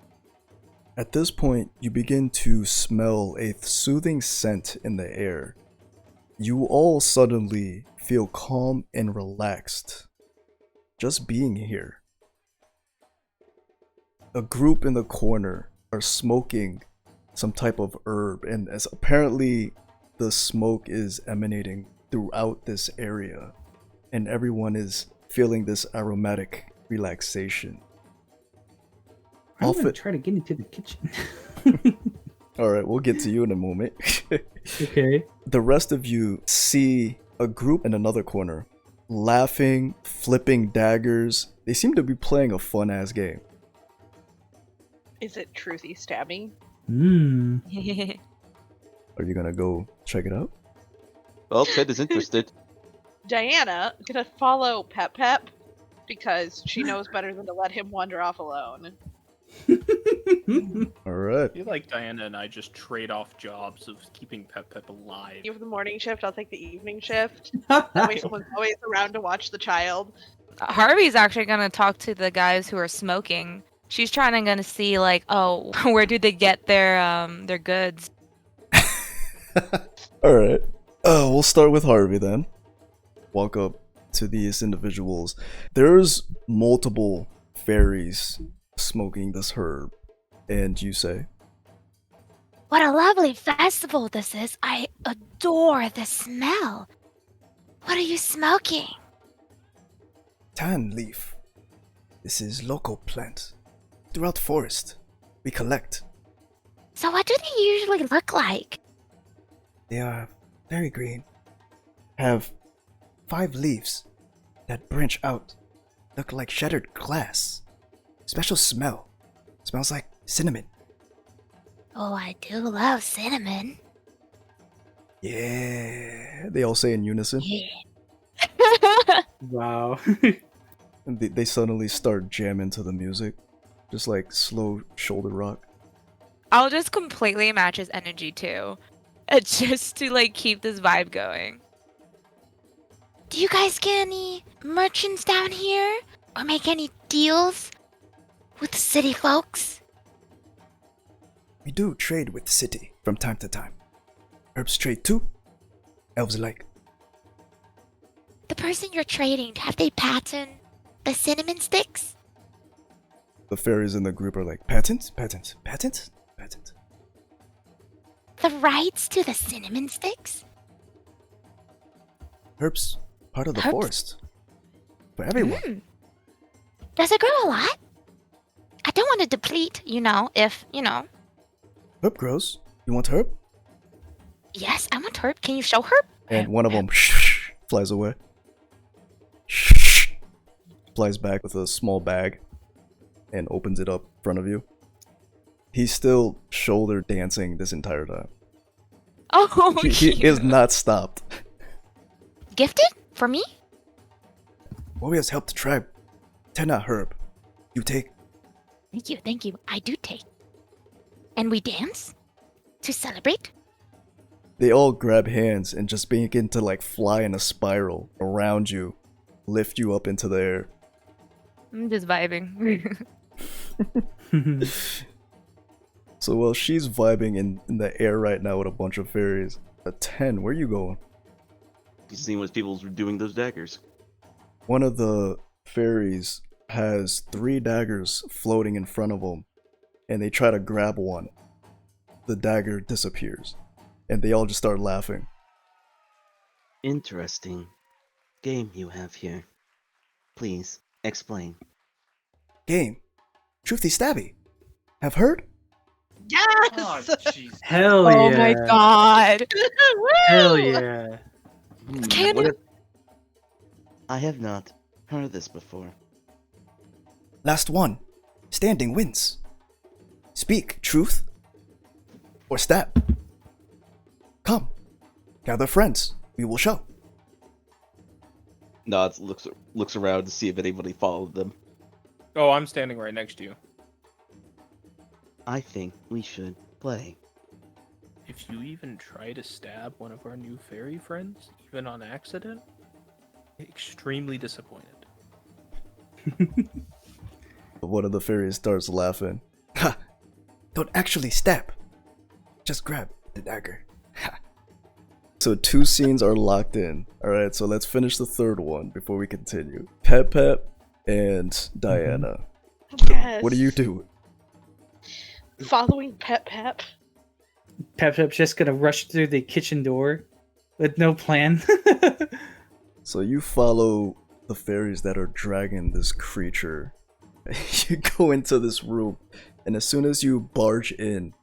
At this point, you begin to smell a soothing scent in the air. You all suddenly feel calm and relaxed. Just being here. A group in the corner are smoking some type of herb, and as apparently the smoke is emanating throughout this area, and everyone is feeling this aromatic relaxation. I'm gonna try to get into the kitchen. Alright, we'll get to you in a moment. Okay. The rest of you see a group in another corner, laughing, flipping daggers. They seem to be playing a fun-ass game. Is it truthy stabbing? Hmm. Are you gonna go check it out? Well, Ted is interested. Diana gonna follow Pep Pep because she knows better than to let him wander off alone. Alright. I feel like Diana and I just trade off jobs of keeping Pep Pep alive. You have the morning shift, I'll take the evening shift. That way someone's always around to watch the child. Harvey's actually gonna talk to the guys who are smoking. She's trying to gonna see like, oh, where do they get their goods? Alright. We'll start with Harvey then. Walk up to these individuals. There's multiple fairies smoking this herb. And you say, What a lovely festival this is. I adore the smell. What are you smoking? Tan leaf. This is local plant. Throughout the forest, we collect. So what do they usually look like? They are very green. Have 5 leaves that branch out. Look like shattered glass. Special smell. Smells like cinnamon. Oh, I do love cinnamon. Yeah. They all say in unison. Yeah. Wow. And they suddenly start jamming to the music. Just like slow shoulder rock. I'll just completely match his energy too. Just to like keep this vibe going. Do you guys get any merchants down here? Or make any deals with city folks? We do trade with the city from time to time. Herbs trade too. Elves alike. The person you're trading, have they patented the cinnamon sticks? The fairies in the group are like, patent, patent, patent, patent. The rights to the cinnamon sticks? Herbs, part of the Herbs? forest. For everyone. Does it grow a lot? I don't want to deplete, if. Herb grows. You want herb? Yes, I want herb. Can you show herb? And one of them flies away. Flies back with a small bag and opens it up in front of you. He's still shoulder dancing this entire time. Oh, He is not stopped. Gifted? For me? Warriors help the tribe. Tena herb. You take. Thank you. I do take. And we dance? To celebrate? They all grab hands and just begin to like fly in a spiral around you, lift you up into the air. I'm just vibing. So while she's vibing in the air right now with a bunch of fairies, a 10, where you going? You seen what people were doing those daggers? One of the fairies has 3 daggers floating in front of them, and they try to grab one. The dagger disappears, and they all just start laughing. Interesting game you have here. Please, explain. Game. Truthy Stabby. Have heard? Yes! Oh, jeez. Hell Oh yeah. my god. Hell yeah. Canon. What if... I have not heard this before. Last one. Standing wins. Speak truth or stab. Come. Gather friends. We will show. Nods, looks around to see if anybody followed them. Oh, I'm standing right next to you. I think we should play. If you even try to stab one of our new fairy friends, even on accident, extremely disappointed. One of the fairies starts laughing. Ha! Don't actually stab. Just grab the dagger. Ha! So 2 scenes are locked in. Alright, so let's finish the third one before we continue. Pep and Diana. Yes. What do you do? Following Pep. Pep's just gonna rush through the kitchen door with no plan. So you follow the fairies that are dragging this creature. You go into this room, and as soon as you barge in,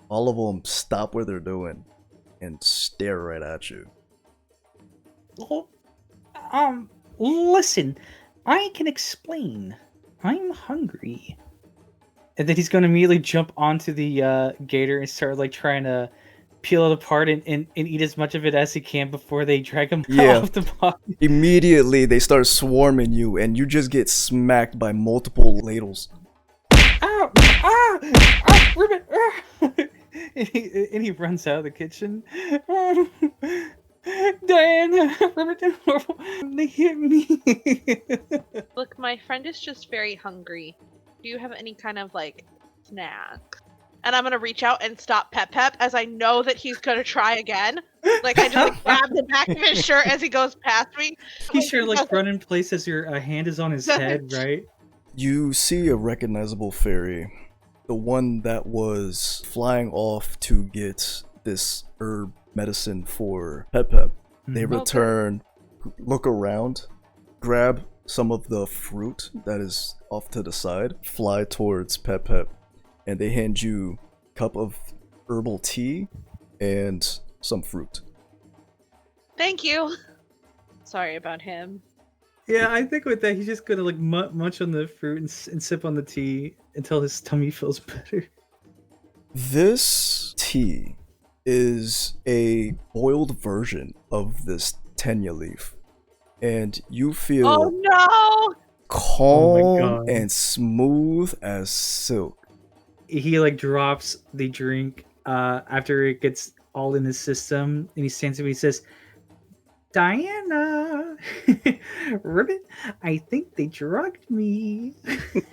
all of them stop what they're doing and stare right at you. Oh, listen, I can explain. I'm hungry. And then he's gonna immediately jump onto the gator and start like trying to peel it apart and eat as much of it as he can before they drag him off the body. Immediately they start swarming you, and you just get smacked by multiple ladles. Ow! Ribbit! And he runs out of the kitchen. Diana, Ribbit, they hit me. Look, my friend is just very hungry. Do you have any kind of like snack? And I'm gonna reach out and stop Pep as I know that he's gonna try again. Like I just like, grab the back of his shirt as he goes past me. He's sure like run in place as your hand is on his head, right? You see a recognizable fairy, the one that was flying off to get this herb medicine for Pep. They return, look around, grab some of the fruit that is off to the side, fly towards Pep, and they hand you a cup of herbal tea and some fruit. Thank you. Sorry about him. Yeah, I think with that he's just gonna like munch on the fruit and sip on the tea until his tummy feels better. This tea is a boiled version of this tenya leaf, and you feel Oh no! calm and smooth as silk. He like drops the drink after it gets all in his system, and he stands up and he says, Diana, Ribbit, I think they drugged me.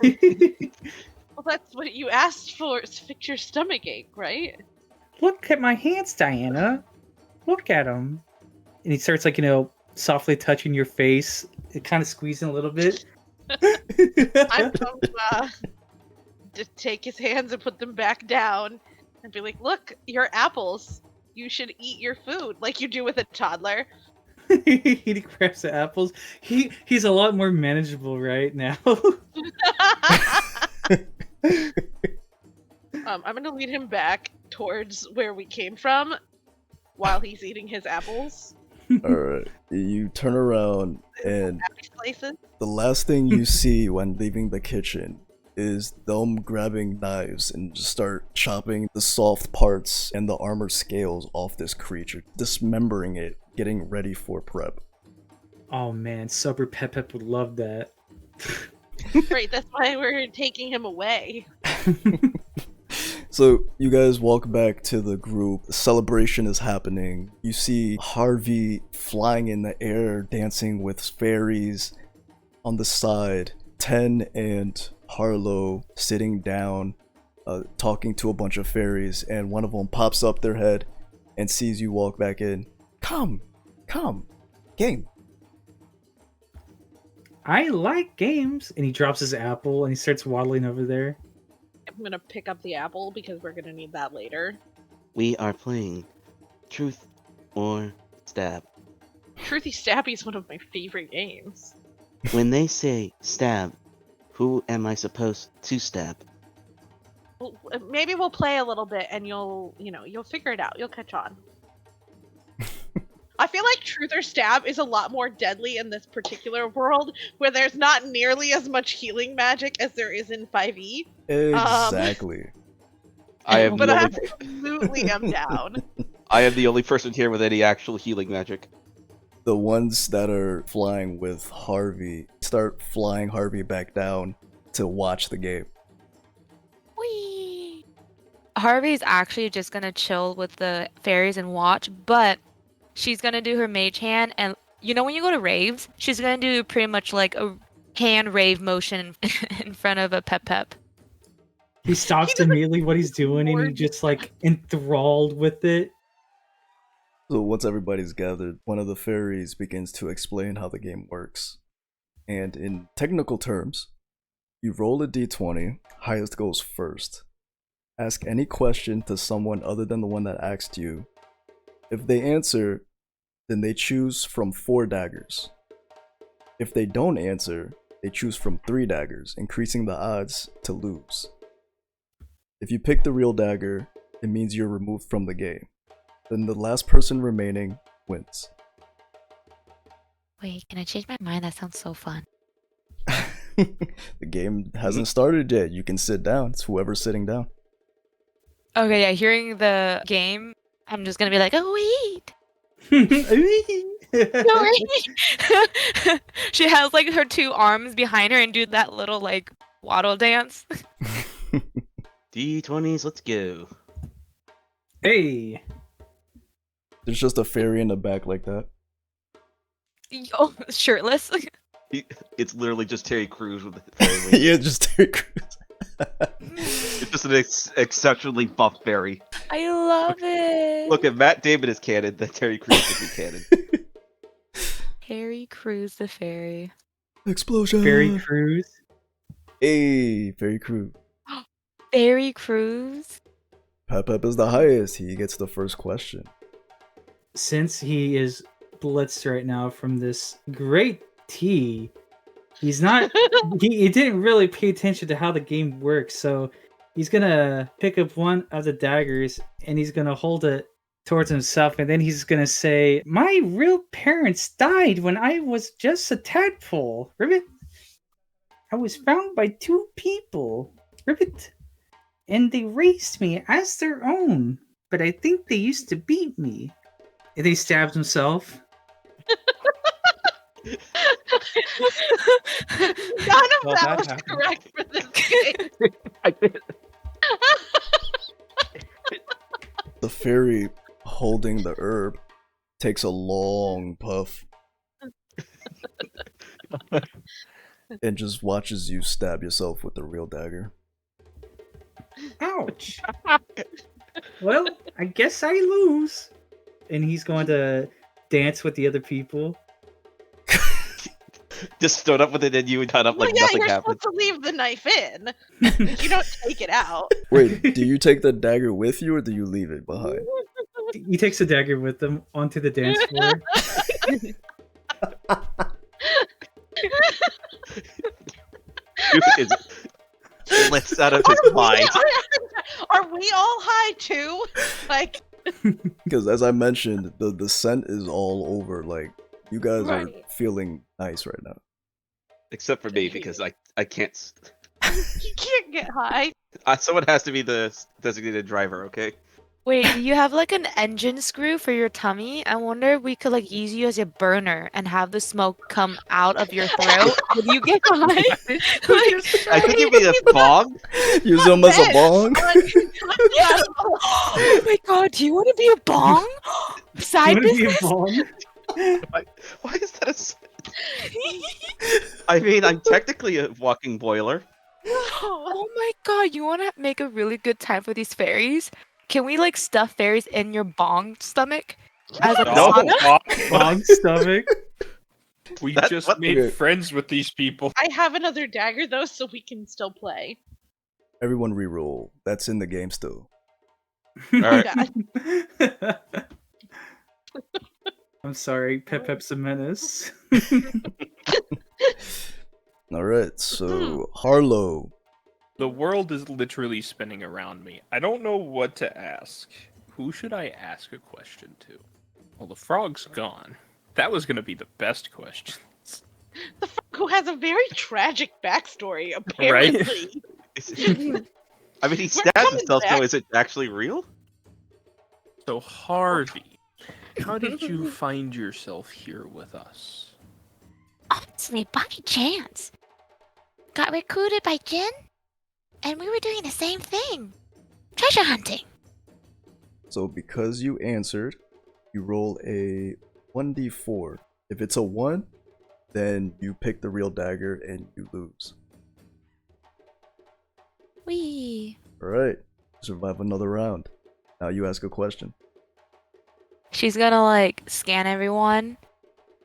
Well, that's what you asked for, is fix your stomach ache, right? Look at my hands, Diana. Look at them. And he starts like, softly touching your face, kind of squeezing a little bit. I'm going to take his hands and put them back down and be like, look, your apples. You should eat your food like you do with a toddler. He grabs the apples. He's a lot more manageable right now. I'm going to lead him back towards where we came from while he's eating his apples. Alright, you turn around and Places. the last thing you see when leaving the kitchen is them grabbing knives and just start chopping the soft parts and the armor scales off this creature, dismembering it, getting ready for prep. Oh man, Sober Pep would love that. Right, that's why we're taking him away. So you guys walk back to the group. The celebration is happening. You see Harvey flying in the air, dancing with fairies on the side. Ten and Harlow sitting down, talking to a bunch of fairies, and one of them pops up their head and sees you walk back in. Come, game. I like games. And he drops his apple and he starts waddling over there. I'm gonna pick up the apple because we're gonna need that later. We are playing Truth or Stab. Truthy Stabby is one of my favorite games. When they say stab, who am I supposed to stab? Well, maybe we'll play a little bit and you'll figure it out. You'll catch on. I feel like Truth or Stab is a lot more deadly in this particular world, where there's not nearly as much healing magic as there is in 5e. Exactly. I am But the I only. absolutely am down. I am the only person here with any actual healing magic. The ones that are flying with Harvey start flying Harvey back down to watch the game. Whee! Harvey's actually just gonna chill with the fairies and watch, but she's gonna do her mage hand, and you know when you go to raves, she's gonna do pretty much like a hand rave motion in front of a pep. He stops immediately what he's doing, and he just like enthralled with it. So once everybody's gathered, one of the fairies begins to explain how the game works. And in technical terms, you roll a d20, highest goes first. Ask any question to someone other than the one that asked you. If they answer, then they choose from 4 daggers. If they don't answer, they choose from 3 daggers, increasing the odds to lose. If you pick the real dagger, it means you're removed from the game. Then the last person remaining wins. Wait, can I change my mind? That sounds so fun. The game hasn't started yet. You can sit down. It's whoever's sitting down. Okay, yeah, hearing the game, I'm just gonna be like, oh wait! She has like her 2 arms behind her and do that little like waddle dance. D20s, let's go. Hey, There's just a fairy in the back like that. Oh, shirtless. It's literally just Terry Crews with the fairy wings. Yeah, just Terry Crews. It's just an exceptionally buff fairy. I love it. Look, if Matt Damon is canon, then Terry Crews would be canon. Harry Crews the fairy. Explosion! Fairy Cruise. Hey, Fairy Crew. Fairy Crews. Pep is the highest. He gets the first question. Since he is blitzed right now from this great tea, he's not. he didn't really pay attention to how the game works, so he's gonna pick up one of the daggers and he's gonna hold it towards himself, and then he's gonna say, "My real parents died when I was just a tadpole. Ribbit. I was found by 2 people. Ribbit. And they raised me as their own, but I think they used to beat me." And he stabs himself. None of Well, that that was happened. correct for this game. I did. The fairy holding the herb takes a long puff and just watches you stab yourself with the real dagger. Ouch. Well, I guess I lose. And he's going to dance with the other people. Just stood up with it and you got up Well, like yeah, nothing you're happened. supposed to leave the knife in. You don't take it out. Wait, do you take the dagger with you or do you leave it behind? He takes a dagger with him onto the dance floor. Dude is lifts out of his mind. Are we all high too? Like, Because as I mentioned, the scent is all over. Like, you guys are Right. feeling nice right now. Except for me, because I can't. you can't get high. Someone has to be the designated driver, okay? Wait, do you have like an engine screw for your tummy? I wonder if we could like use you as a burner and have the smoke come out of your throat when you get high. I think you'd be a bong. Use them as a bong? Oh my god, do you want to be a bong? Side Wanna be a business? bong? Why is that I mean, I'm technically a walking boiler. Oh my god, you want to make a really good time for these fairies? Can we like stuff fairies in your bong stomach as a No. sauna? Bong stomach. We That- just what- made Okay. friends with these people. I have another dagger though, so we can still play. Everyone reroll. That's in the game still. Alright. Yeah. I'm sorry, Pep's a menace. Alright, so Harlow. The world is literally spinning around me. I don't know what to ask. Who should I ask a question to? Well, the frog's gone. That was gonna be the best question. The frog who has a very tragic backstory, Right? apparently. I mean, he We're stabs coming himself, back. so is it actually real? So, Harvey, how did you find yourself here with us? Honestly, by chance. Got recruited by Jin, and we were doing the same thing. Treasure hunting. So because you answered, you roll a 1d4. If it's a 1, then you pick the real dagger and you lose. Wee. Alright, survive another round. Now you ask a question. She's gonna like scan everyone,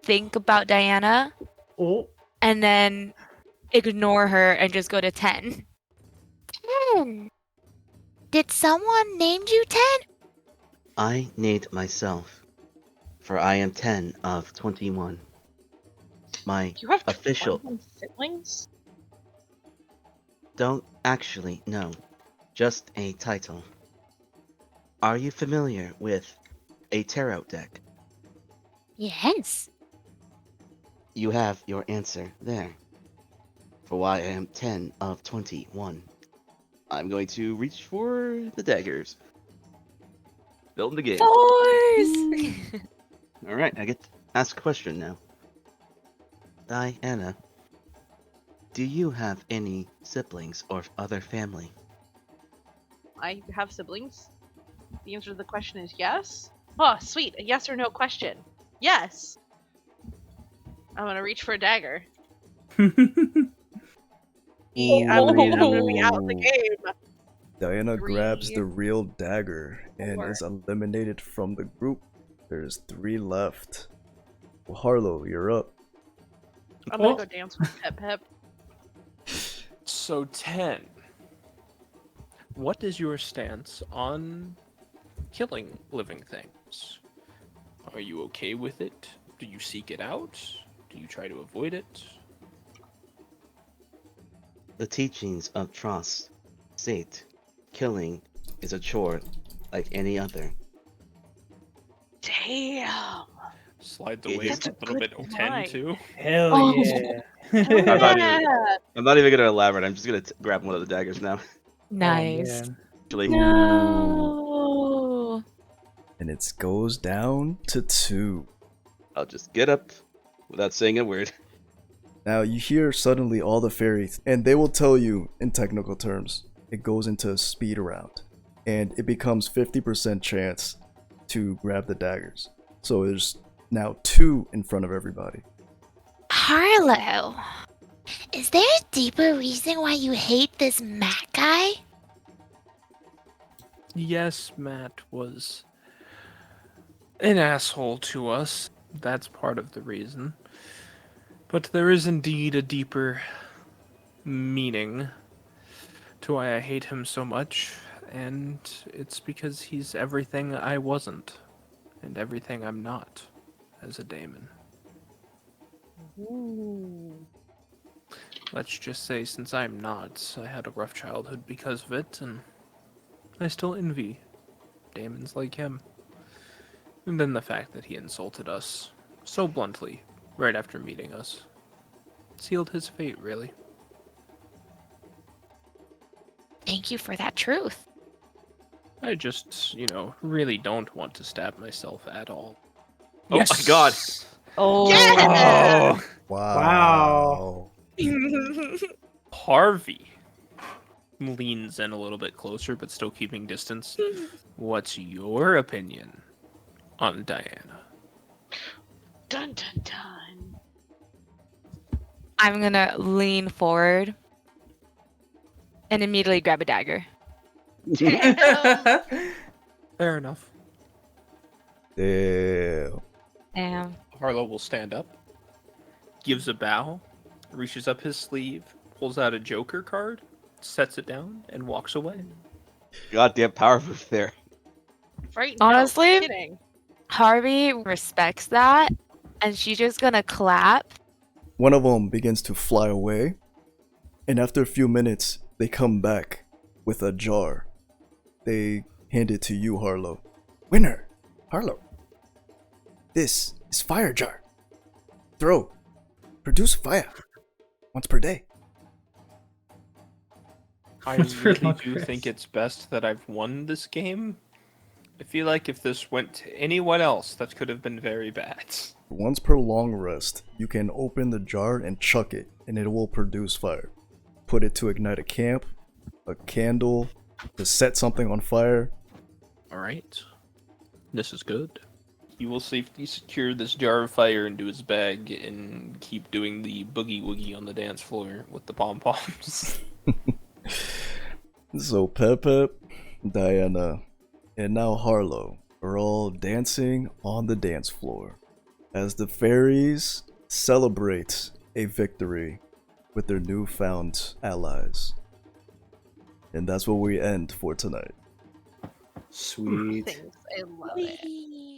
think about Diana, Oh, and then ignore her and just go to 10. 10. Did someone name you 10? I named myself, for I am 10 of 21. My You have official 21 siblings? don't actually know, just a title. Are you familiar with a tarot deck? Yes. You have your answer there. For why I am 10 of 21. I'm going to reach for the daggers. Building the game. Fours! Alright, I get to ask a question now. Diana, do you have any siblings or other family? I have siblings. The answer to the question is yes. Oh, sweet. A yes or no question. Yes. I'm gonna reach for a dagger. I'm gonna be out of the Ooh. game. Diana grabs 3, the real dagger and 4. is eliminated from the group. There's 3 left. Well, Harlow, you're up. I'm gonna Oh. go dance with Pep Pep. So, 10. What is your stance on killing living things? Are you okay with it? Do you seek it out? Do you try to avoid it? The teachings of trust state killing is a chore like any other. Damn. Slide the It weight is- a little bit good 10 mind. too. hell Oh. yeah. I'm not Yeah. I'm not even gonna elaborate. I'm just gonna grab one of the daggers now. Nice. Oh, man. Actually, No. And it goes down to 2. I'll just get up without saying a word. Now you hear suddenly all the fairies, and they will tell you in technical terms, it goes into a speed round, and it becomes 50% chance to grab the daggers. So there's now 2 in front of everybody. Harlow. Is there a deeper reason why you hate this Matt guy? Yes, Matt was an asshole to us. That's part of the reason. But there is indeed a deeper meaning to why I hate him so much, and it's because he's everything I wasn't, and everything I'm not as a daemon. Ooh. Let's just say, since I'm not, I had a rough childhood because of it, and I still envy daemons like him. And then the fact that he insulted us so bluntly right after meeting us sealed his fate, really. Thank you for that truth. I just, really don't want to stab myself at all. Oh my god. Oh. Yeah! Wow. Harvey leans in a little bit closer, but still keeping distance. What's your opinion on Diana? Dun dun dun. I'm gonna lean forward and immediately grab a dagger. Damn. Fair enough. Damn. Damn. Harlow will stand up, gives a bow, reaches up his sleeve, pulls out a Joker card, sets it down, and walks away. Goddamn power move there. Right? Honestly? No kidding. Harvey respects that, and she's just gonna clap. One of them begins to fly away, and after a few minutes, they come back with a jar. They hand it to you, Harlow. Winner! Harlow. This is fire jar. Throw. Produce fire. Once per day. I That's for really long do rest. think it's best that I've won this game. I feel like if this went to anyone else, that could have been very bad. Once per long rest, you can open the jar and chuck it, and it will produce fire. Put it to ignite a camp, a candle, to set something on fire. Alright. This is good. He will safely secure this jar of fire into his bag and keep doing the boogie woogie on the dance floor with the pom-poms. So Pep, Diana, and now Harlow are all dancing on the dance floor as the fairies celebrate a victory with their newfound allies. And that's where we end for tonight. Sweet. Thanks. I love it. Whee!